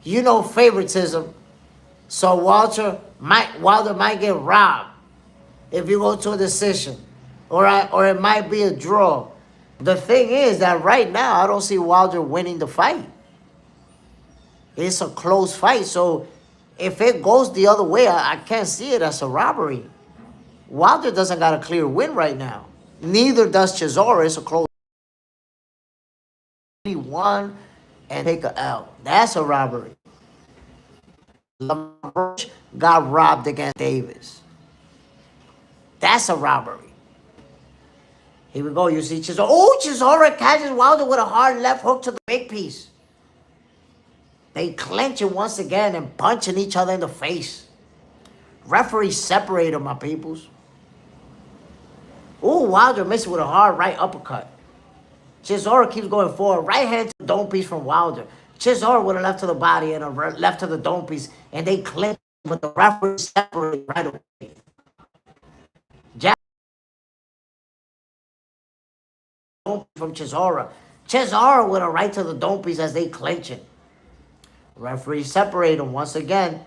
S1: You know favoritism. So Wilder might get robbed if you go to a decision. Or it might be a draw. The thing is that right now, I don't see Wilder winning the fight. It's a close fight. So if it goes the other way, I can't see it as a robbery. Wilder doesn't got a clear win right now. Neither does Chisora. It's a close. He won and take a L. That's a robbery. Lamar got robbed against Davis. That's a robbery. Here we go. You see Chisora. Oh, Chisora catches Wilder with a hard left hook to the big piece. They clenching once again and punching each other in the face. Referees separate them, my peoples. Oh, Wilder missed with a hard right uppercut. Chisora keeps going forward. Right hand to the dome piece from Wilder. Chisora with a left to the body and a left to the dome piece. And they clinch, but the referees separate right away. Jab from Chisora. Chisora with a right to the dome piece as they clinching. Referees separate them once again.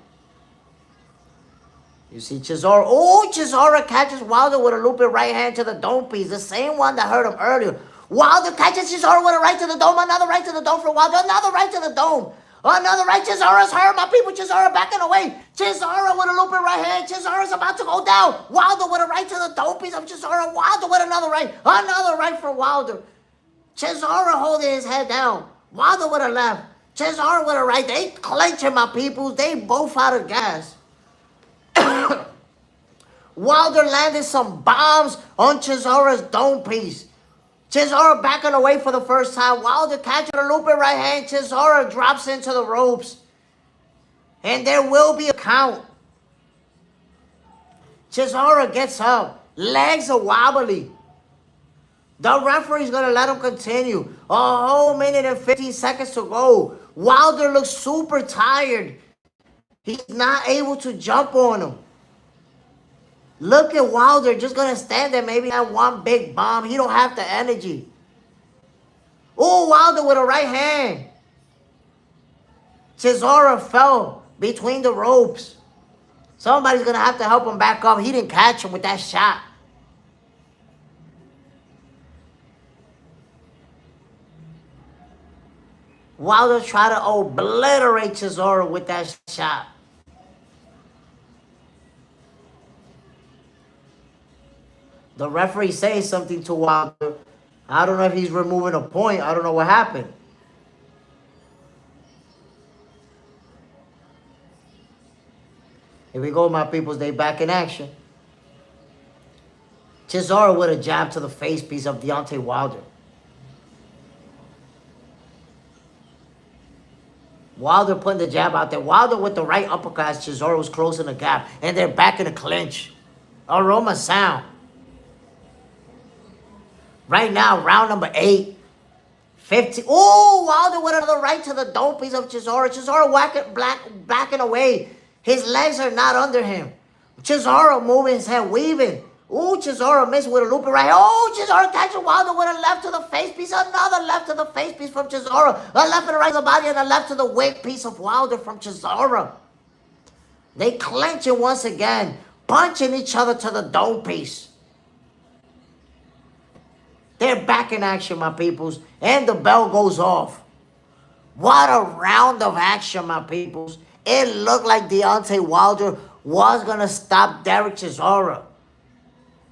S1: You see Chisora. Oh, Chisora catches Wilder with a looping right hand to the dome piece. The same one that hurt him earlier. Wilder catches Chisora with a right to the dome. Another right to the dome for Wilder. Another right to the dome. Another right. Chisora's hurt. My people, Chisora backing away. Chisora with a looping right hand. Chisora's about to go down. Wilder with a right to the dome piece of Chisora. Wilder with another right. Another right for Wilder. Chisora holding his head down. Wilder with a left. Chisora with a right. They clenching, my people. They both out of gas. Wilder landed some bombs on Chisora's dome piece. Chisora backing away for the first time. Wilder catching a looping right hand. Chisora drops into the ropes. And there will be a count. Chisora gets up. Legs are wobbly. The referee's going to let him continue. A whole minute and 15 seconds to go. Wilder looks super tired. He's not able to jump on him. Look at Wilder, just going to stand there, maybe have one big bomb. He don't have the energy. Oh, Wilder with a right hand. Chisora fell between the ropes. Somebody's going to have to help him back up. He didn't catch him with that shot. Wilder tried to obliterate Chisora with that shot. The referee says something to Wilder. I don't know if he's removing a point. I don't know what happened. Here we go, my peoples. They back in action. Chisora with a jab to the face piece of Deontay Wilder. Wilder putting the jab out there. Wilder with the right uppercut. Chisora was closing the gap. And they're back in the clinch. Aroma sound. Right now, round number 8. 50. Oh, Wilder with another right to the dome piece of Chisora. Chisora backing away. His legs are not under him. Chisora moving his head, weaving. Ooh, Chisora missed with a looping right. Oh, Chisora catching Wilder with a left to the face piece. Another left to the face piece from Chisora. A left and a right to the body and a left to the wig piece of Wilder from Chisora. They clenching once again. Punching each other to the dome piece. They're back in action, my peoples. And the bell goes off. What a round of action, my peoples. It looked like Deontay Wilder was going to stop Derek Chisora.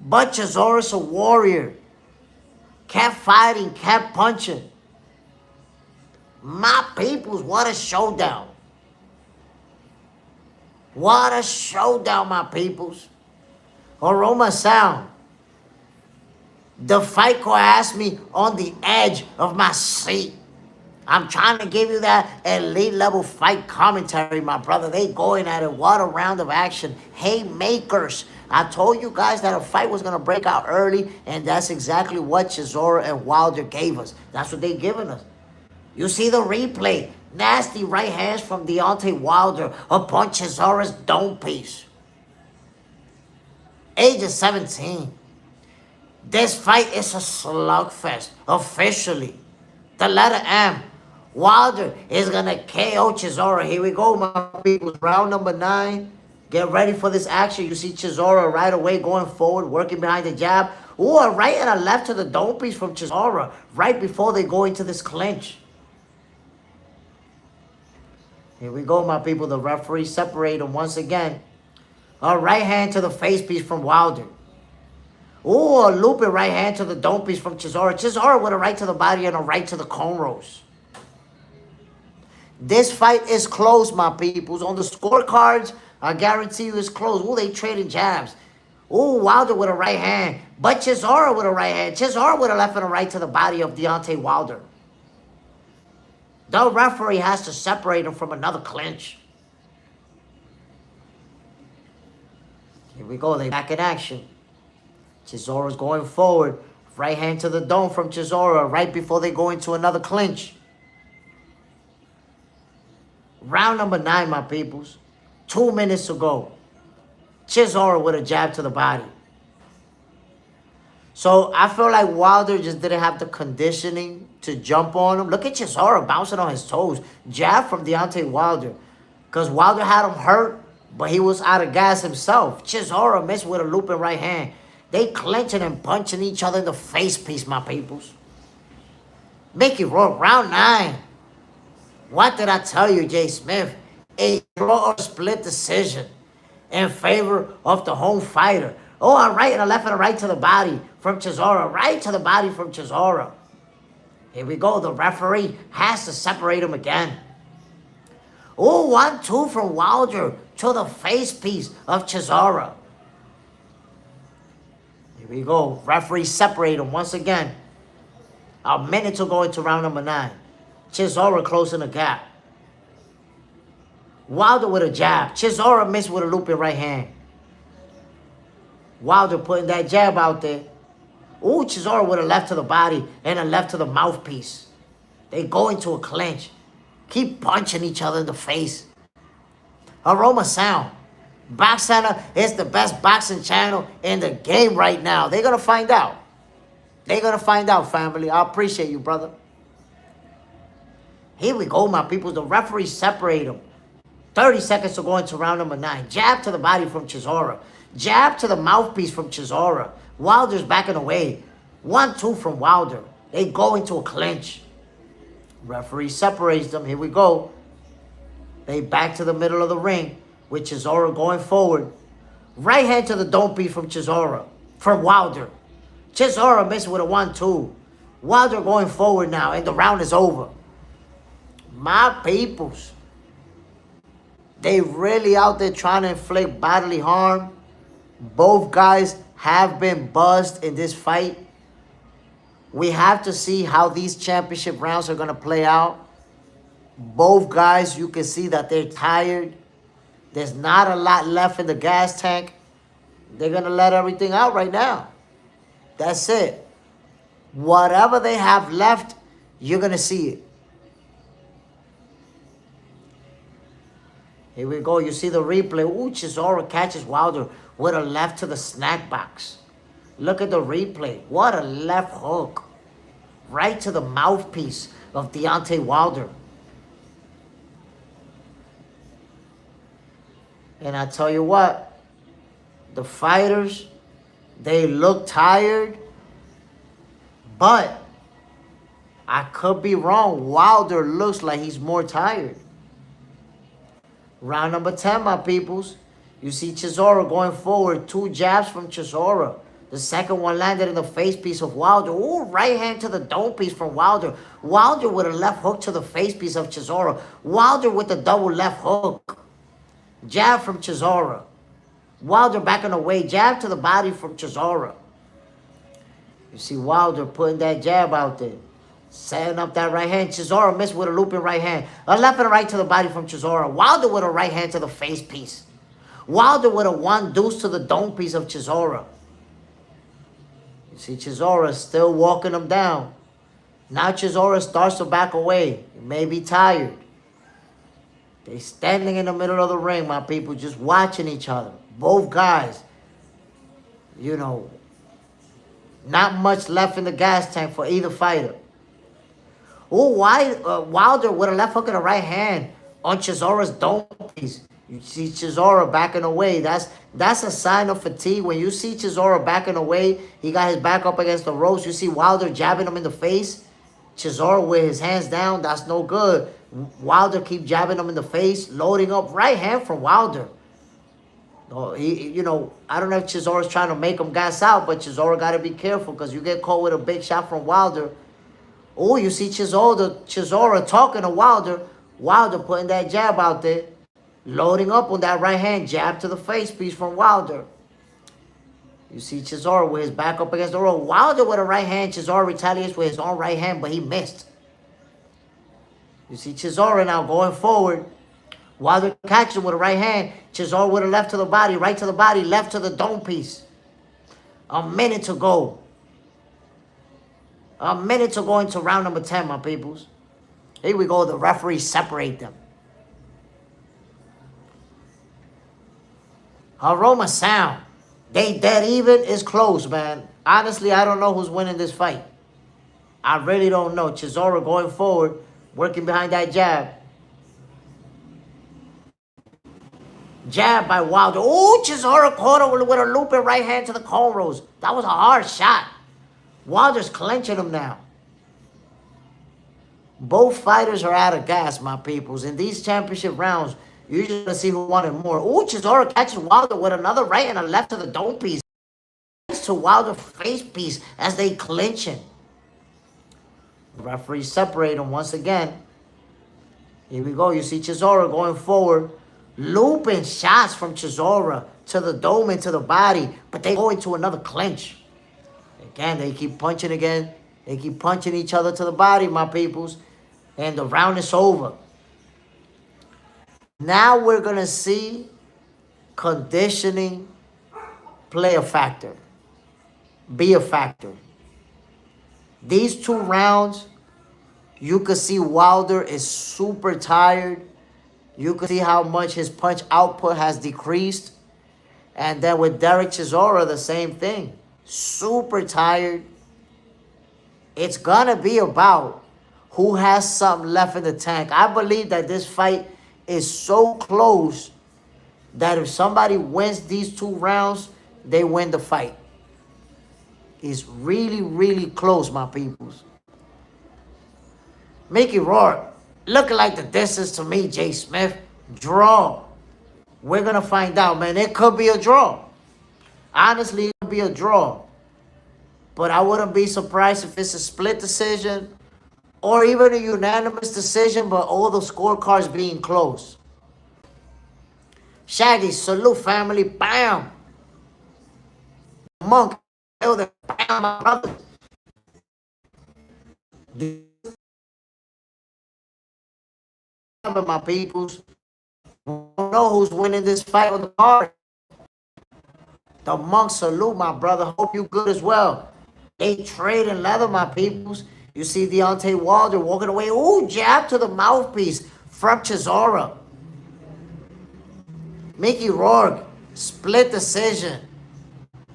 S1: But Chisora's a warrior. Kept fighting, kept punching. My peoples, what a showdown. What a showdown, my peoples. Aroma sound. The fight court has me on the edge of my seat. I'm trying to give you that elite level fight commentary, my brother. They going at it. What a round of action. Haymakers. I told you guys that a fight was going to break out early, and that's exactly what Chisora and Wilder gave us. That's what they giving us. You see the replay. Nasty right hands from Deontay Wilder upon Chisora's dome piece. Age of 17. This fight is a slugfest, officially. The letter M. Wilder is going to KO Chisora. Here we go, my people. Round number 9. Get ready for this action. You see Chisora right away going forward, working behind the jab. Ooh, a right and a left to the dome piece from Chisora right before they go into this clinch. Here we go, my people. The referee separate them once again. A right hand to the face piece from Wilder. Ooh, a looping right hand to the dome piece from Chisora. Chisora with a right to the body and a right to the cornrows. This fight is close, my peoples. On the scorecards, I guarantee you it's close. Ooh, they trading jabs. Ooh, Wilder with a right hand. But Chisora with a right hand. Chisora with a left and a right to the body of Deontay Wilder. The referee has to separate him from another clinch. Here we go. They back in action. Chisora's going forward. Right hand to the dome from Chisora right before they go into another clinch. Round number 9, my peoples. 2 minutes to go. Chisora with a jab to the body. So I feel like Wilder just didn't have the conditioning to jump on him. Look at Chisora bouncing on his toes. Jab from Deontay Wilder. Because Wilder had him hurt, but he was out of gas himself. Chisora missed with a looping right hand. They clenching and punching each other in the face piece, my peoples. Make it roll. Round 9. What did I tell you, JSmiff? A draw or split decision in favor of the home fighter. Oh, a right and a left and a right to the body from Chisora. Right to the body from Chisora. Here we go. The referee has to separate him again. Oh, 1-2 from Wilder to the face piece of Chisora. Here we go. Referee separate him once again. A minute to go into round number 9. Chisora closing the gap. Wilder with a jab. Chisora missed with a looping right hand. Wilder putting that jab out there. Ooh, Chisora with a left to the body and a left to the mouthpiece. They go into a clinch. Keep punching each other in the face. Aroma sound. Box Center is the best boxing channel in the game right now. They're going to find out. They're going to find out, family. I appreciate you, brother. Here we go, my people. The referee separate them. 30 seconds to go into round number 9. Jab to the body from Chisora. Jab to the mouthpiece from Chisora. Wilder's backing away. 1-2 from Wilder. They go into a clinch. Referee separates them. Here we go. They back to the middle of the ring with Chisora going forward. Right hand to the dome piece from Chisora. From Wilder. Chisora missed with a 1-2. Wilder going forward now, and the round is over. My peoples. They really out there trying to inflict bodily harm. Both guys have been buzzed in this fight. We have to see how these championship rounds are going to play out. Both guys, you can see that they're tired. There's not a lot left in the gas tank. They're going to let everything out right now. That's it. Whatever they have left, you're going to see it. Here we go. You see the replay. Ooh, Chisora catches Wilder with a left to the snack box. Look at the replay. What a left hook. Right to the mouthpiece of Deontay Wilder. And I tell you what, the fighters, they look tired, but I could be wrong. Wilder looks like he's more tired. Round number 10, my peoples. You see Chisora going forward. 2 jabs from Chisora. The second one landed in the face piece of Wilder. Ooh, right hand to the dome piece from Wilder. Wilder with a left hook to the face piece of Chisora. Wilder with the double left hook. Jab from Chisora. Wilder backing away. Jab to the body from Chisora. You see Wilder putting that jab out there. Setting up that right hand. Chisora missed with a looping right hand. A left and a right to the body from Chisora. Wilder with a right hand to the face piece. Wilder with a 1 deuce to the dome piece of Chisora. You see Chisora still walking him down. Now Chisora starts to back away. He may be tired. They standing in the middle of the ring, my people, just watching each other. Both guys, you know, not much left in the gas tank for either fighter. Oh, why Wilder with a left hook and a right hand on Chisora's dome piece. You see Chisora backing away. That's a sign of fatigue. When you see Chisora backing away, he got his back up against the ropes. You see Wilder jabbing him in the face. Chisora with his hands down. That's no good. Wilder keep jabbing him in the face, loading up. Right hand from Wilder. You know, I don't know if Chisora's trying to make him gas out, but Chisora got to be careful because you get caught with a big shot from Wilder. Oh, you see Chisora talking to Wilder. Wilder putting that jab out there. Loading up on that right hand. Jab to the face piece from Wilder. You see Chisora with his back up against the rope. Wilder with a right hand. Chisora retaliates with his own right hand, but he missed. You see Chisora now going forward. Wilder catches him with a right hand. Chisora with a left to the body. Right to the body. Left to the dome piece. A minute to go. A minute to go into round number 10, my peoples. Here we go. The referees separate them. Aroma sound. They dead even. It's close, man. Honestly, I don't know who's winning this fight. I really don't know. Chisora going forward, working behind that jab. Jab by Wilder. Oh, Chisora caught him with a looping right hand to the cornrows. That was a hard shot. Wilder's clenching him now. Both fighters are out of gas, my peoples. In these championship rounds, you're just going to see who wanted more. Ooh, Chisora catches Wilder with another right and a left to the dome piece. To Wilder's face piece as they clinching. The referees separate them once again. Here we go. You see Chisora going forward. Looping shots from Chisora to the dome and to the body. But they go into another clinch. Again, they keep punching again. They keep punching each other to the body, my peoples. And the round is over. Now we're going to see conditioning play a factor. Be a factor. These 2 rounds, you could see Wilder is super tired. You could see how much his punch output has decreased. And then with Derek Chisora, the same thing. Super tired. It's going to be about who has something left in the tank. I believe that this fight is so close that if somebody wins these 2 rounds, they win the fight. It's really, really close, my peoples. Mickey Rourke, looking like the distance to me, JSmiff. Draw. We're going to find out, man. It could be a draw. Honestly, it could be a draw. But I wouldn't be surprised if it's a split decision or even a unanimous decision, but all the scorecards being close. Shaggy, salute family, bam. Monk, Elder, bam, my brother. My peoples. We don't know who's winning this fight on the card. The Monk, salute, my brother. Hope you good as well. They trade in leather, my peoples. You see Deontay Wilder walking away. Ooh, jab to the mouthpiece from Chisora. Mickey Rourke, split decision.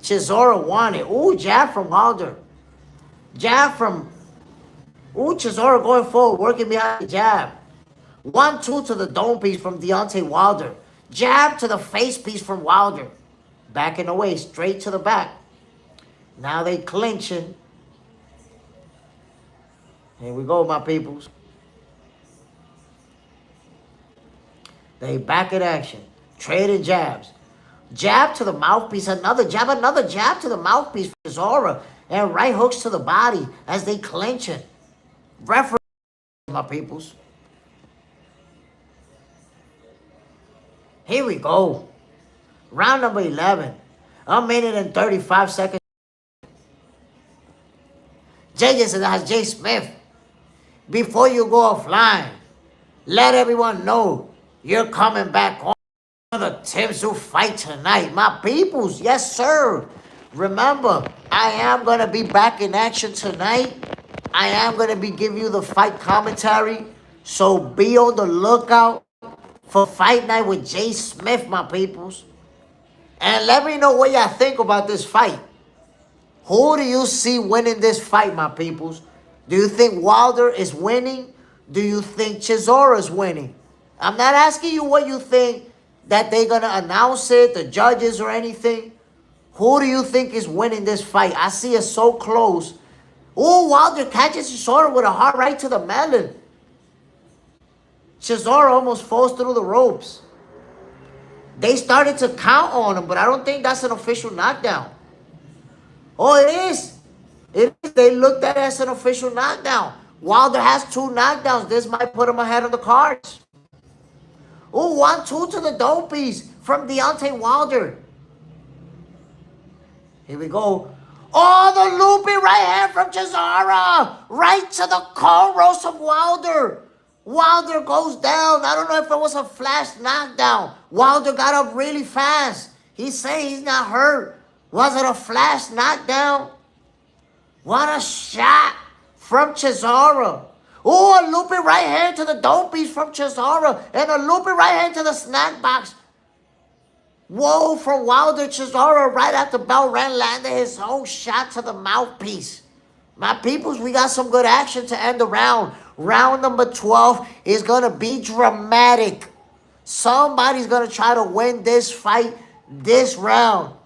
S1: Chisora won it. Ooh, jab from Wilder. Jab from... Ooh, Chisora going forward, working behind the jab. 1-2 to the dome piece from Deontay Wilder. Jab to the face piece from Wilder. Backing away, straight to the back. Now they clinching. Here we go, my peoples. They back in action. Trading jabs. Jab to the mouthpiece, another jab to the mouthpiece for Chisora. And right hooks to the body as they clinching. Referee, my peoples. Here we go. Round number 11. A minute and 35 seconds. JSmiff. Before you go offline, let everyone know you're coming back on the Timsu fight tonight. My peoples, yes sir. Remember, I am going to be back in action tonight. I am going to be giving you the fight commentary. So be on the lookout for Fight Night with JSmiff, my peoples. And let me know what y'all think about this fight. Who do you see winning this fight, my peoples? Do you think Wilder is winning? Do you think Chisora is winning? I'm not asking you what you think that they're going to announce it, the judges or anything. Who do you think is winning this fight? I see it so close. Oh, Wilder catches Chisora with a hard right to the melon. Chisora almost falls through the ropes. They started to count on him, but I don't think that's an official knockdown. Oh, it is. It is. They looked at it as an official knockdown. Wilder has 2 knockdowns. This might put him ahead of the cards. Oh, 1-2 to the dome piece from Deontay Wilder. Here we go. Oh, the loopy right hand from Chisora. Right to the cornrows of Wilder. Wilder goes down. I don't know if it was a flash knockdown. Wilder got up really fast. He's saying he's not hurt. Was it a flash knockdown? What a shot from Chisora. Oh, a loopy right hand to the dome piece from Chisora. And a loopy right hand to the snack box. Whoa, from Wilder. Chisora right at the bell ran, landed his own shot to the mouthpiece. My peoples, we got some good action to end the round. Round number 12 is going to be dramatic. Somebody's going to try to win this fight this round.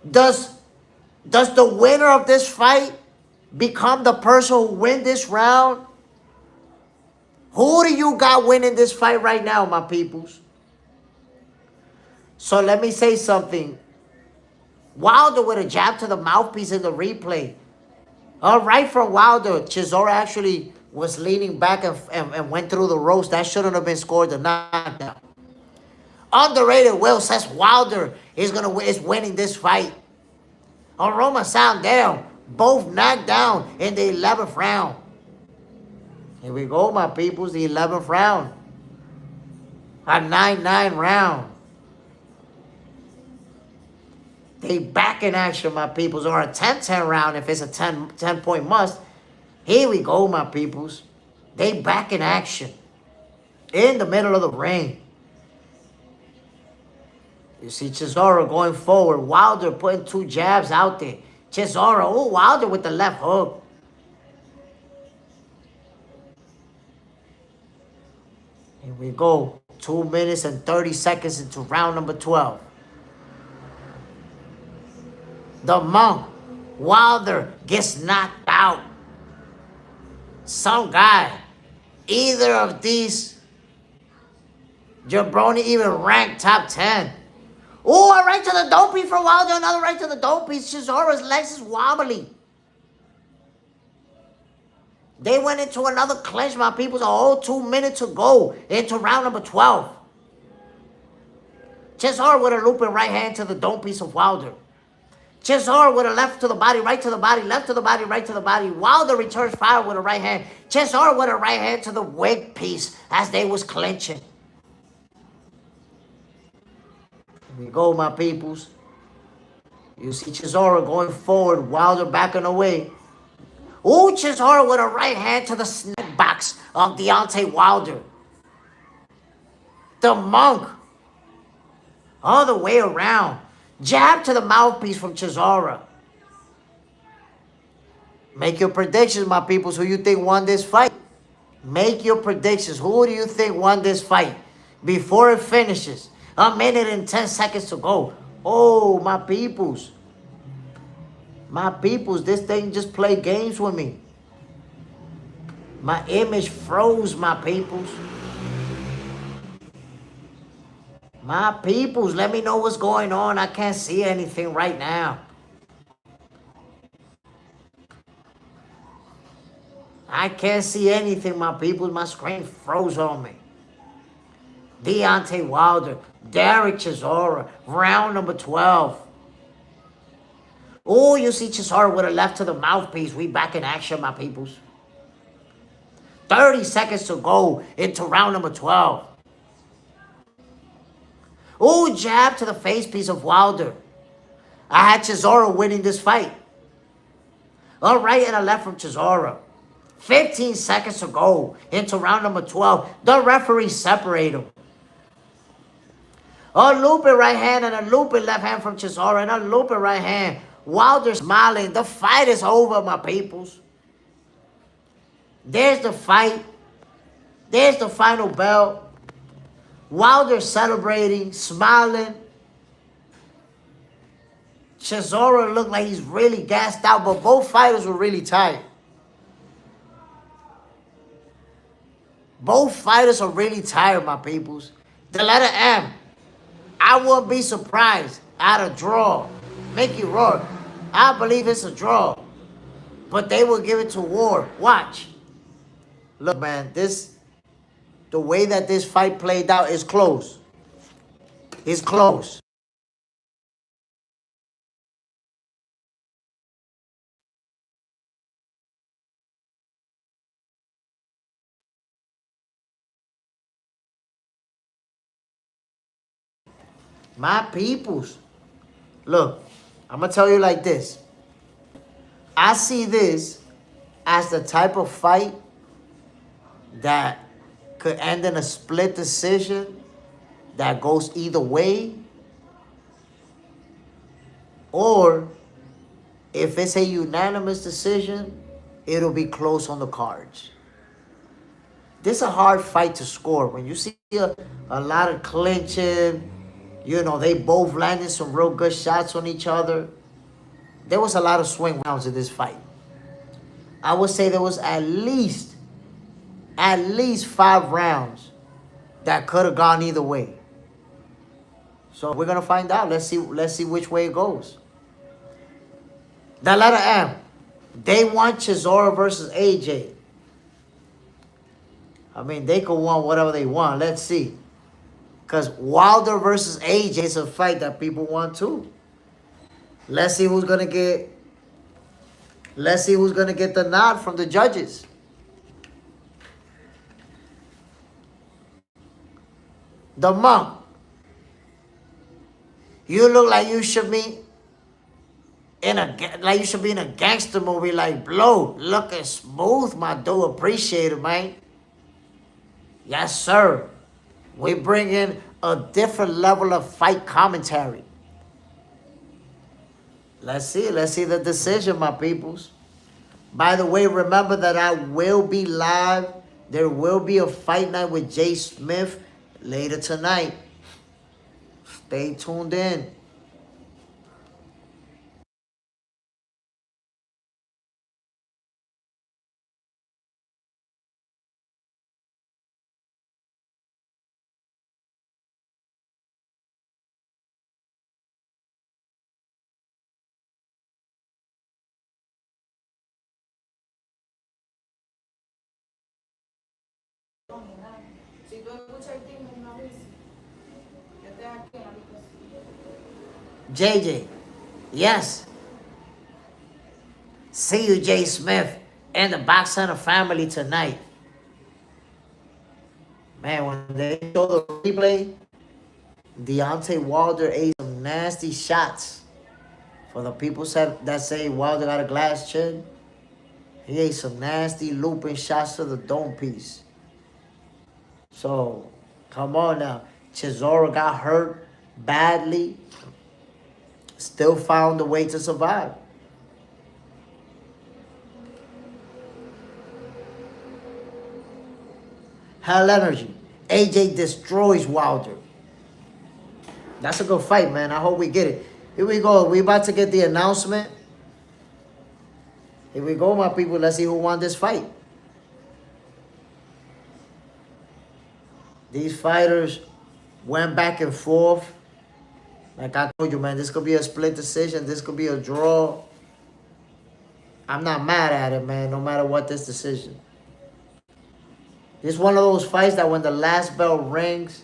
S1: Does the winner of this fight become the person who wins this round? Who do you got winning this fight right now, my peoples? So let me say something. Wilder with a jab to the mouthpiece in the replay. All right from Wilder. Chisora actually was leaning back and went through the ropes. That shouldn't have been scored the knockdown. Underrated Will says Wilder is winning this fight. Aroma sound down. Both knocked down in the 11th round. Here we go, my peoples. The 11th round. A 9-9 round. They back in action, my peoples. Or a 10-10 round if it's a 10-point must. Here we go, my peoples. They back in action. In the middle of the ring. You see Chisora going forward. Wilder putting 2 jabs out there. Chisora, oh, Wilder with the left hook. Here we go. 2 minutes and 30 seconds into round number 12. The Monk, Wilder gets knocked out. Some guy, either of these jabroni even ranked top 10. Oh, a right to the dome piece for Wilder, another right to the dome piece. Chisora's legs is wobbly. They went into another clinch, my people. A whole 2 minutes to go into round number 12. Chisora with a looping right hand to the dome piece of Wilder. Chisora with a left to the body, right to the body, left to the body, right to the body. Wilder returns fire with a right hand. Chisora with a right hand to the wig piece as they was clinching. Here we go, my peoples. You see Chisora going forward, Wilder backing away. Ooh, Chisora with a right hand to the snack box of Deontay Wilder. The monk. All the way around. Jab to the mouthpiece from Chisora. Make your predictions, my peoples. Who you think won this fight? Make your predictions. Who do you think won this fight? Before it finishes. 1 minute and 10 seconds to go. Oh, my peoples. My peoples, this thing just played games with me. My image froze, my peoples. My peoples, let me know what's going on. I can't see anything right now. I can't see anything, my peoples. My screen froze on me. Deontay Wilder, Derek Chisora, round number 12. Oh, you see Chisora with a left to the mouthpiece. We back in action, my peoples. 30 seconds to go into round number 12. Oh, jab to the face piece of Wilder. I had Chisora winning this fight. A right and a left from Chisora. 15 seconds to go into round number 12. The referee separate them. A looping right hand and a looping left hand from Chisora and a looping right hand. Wilder smiling. The fight is over, my peoples. There's the fight. There's the final bell. Wilder celebrating, smiling. Chisora looked like he's really gassed out, but both fighters were really tired. Both fighters are really tired, my peoples. The letter M. I wouldn't be surprised at a draw. Make you roar. I believe it's a draw. But they will give it to War. Watch. Look, man, the way that this fight played out is close. It's close. My peoples. Look, I'm going to tell you like this. I see this as the type of fight that could end in a split decision that goes either way. Or if it's a unanimous decision, it'll be close on the cards. This is a hard fight to score. When you see a lot of clinching, you know, they both landed some real good shots on each other. There was a lot of swing rounds in this fight. I would say there was at least 5 rounds that could have gone either way. So we're gonna find out. Let's see which way it goes. The letter M. They want Chisora versus AJ. I mean, they could want whatever they want. Let's see. Because Wilder versus AJ is a fight that people want too. Let's see who's gonna get. Let's see who's gonna get the nod from the judges. The monk. You look like you should be in a gangster movie like Blow. Looking smooth, my dude. Appreciate it, man. Yes, sir. We bring in a different level of fight commentary. Let's see the decision, my peoples. By the way, remember that I will be live. There will be a fight night with JSmiff later tonight. Stay tuned in.
S2: Si tú escuchas el timbre una vez, que estés aquí.
S1: JJ. Yes. See you, JSmiff, and the Box Center family tonight. Man, when they show the replay, Deontay Wilder ate some nasty shots. For the people that say Wilder got a glass chin, he ate some nasty looping shots to the dome piece. So, come on now. Chisora got hurt badly. Still found a way to survive. Hell Energy. AJ destroys Wilder. That's a good fight, man. I hope we get it. Here we go. We about to get the announcement. Here we go, my people. Let's see who won this fight. These fighters went back and forth. Like I told you, man, this could be a split decision. This could be a draw. I'm not mad at it, man, no matter what this decision. This is one of those fights that when the last bell rings,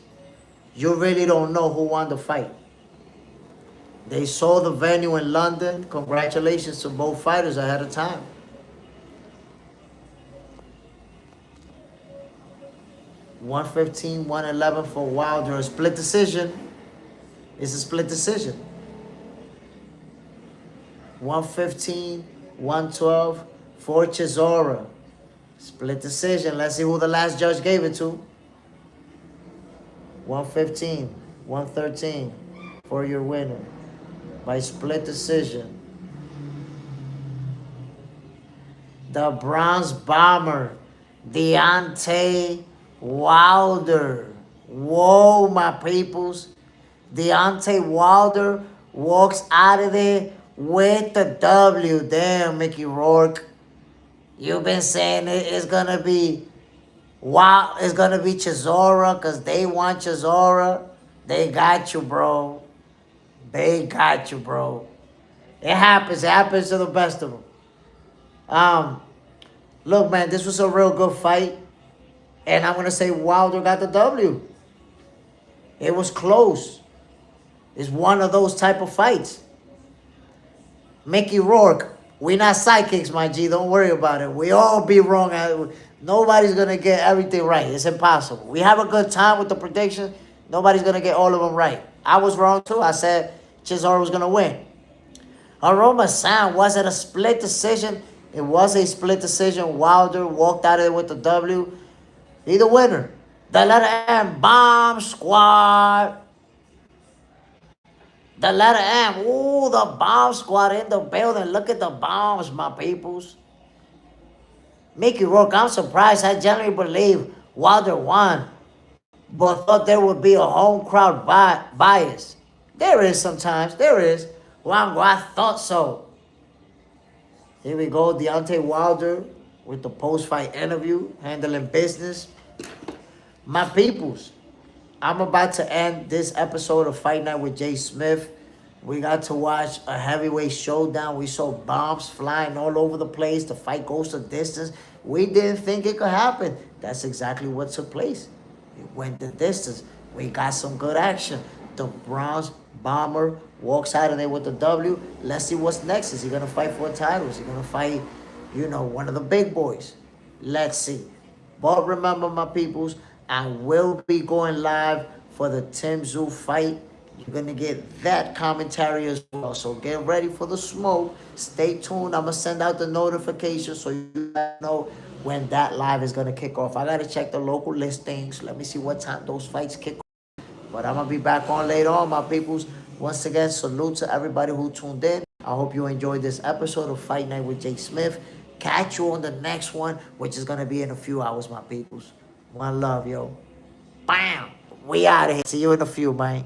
S1: you really don't know who won the fight. They saw the venue in London. Congratulations to both fighters ahead of time. $115, $111 for Wilder. A split decision. It's a split decision. $115, $112 for Chisora. Split decision. Let's see who the last judge gave it to. $115, $113 for your winner by split decision. The Bronze Bomber, Deontay Wilder. Whoa, my peoples. Deontay Wilder walks out of there with the W. Damn, Mickey Rourke. You've been saying it's going to be it's going to be Chisora because they want Chisora. They got you, bro. They got you, bro. It happens. It happens to the best of them. Look, man, this was a real good fight. And I'm going to say Wilder got the W. It was close. It's one of those type of fights. Mickey Rourke, we not psychics, my G. Don't worry about it. We all be wrong. Nobody's going to get everything right. It's impossible. We have a good time with the predictions. Nobody's going to get all of them right. I was wrong, too. I said Chisora was going to win. Aroma Sound, was it a split decision? It was a split decision. Wilder walked out of it with the W. He the winner. The letter M, Bomb Squad. The letter M. Ooh, the Bomb Squad in the building. Look at the bombs, my peoples. Mickey Rourke, I'm surprised. I generally believe Wilder won, but thought there would be a home crowd bias. There is sometimes. There is. Well, I thought so. Here we go. Deontay Wilder with the post-fight interview, handling business. My peoples, I'm about to end this episode of Fight Night with JSmiff. We got to watch a heavyweight showdown. We saw bombs flying all over the place. The fight goes the distance. We didn't think it could happen. That's exactly what took place. It went the distance. We got some good action. The Bronze Bomber walks out of there with the W. Let's see what's next. Is he going to fight for a title? Is he going to fight, one of the big boys? Let's see. But remember, my peoples, I will be going live for the Tim Tszyu fight. You're going to get that commentary as well. So get ready for the smoke. Stay tuned. I'm going to send out the notification so you know when that live is going to kick off. I got to check the local listings. Let me see what time those fights kick off. But I'm going to be back on later on, my peoples. Once again, salute to everybody who tuned in. I hope you enjoyed this episode of Fight Night with JSmiff. Catch you on the next one, which is going to be in a few hours, my peoples. One love, yo. Bam! We out of here. See you in a few, man.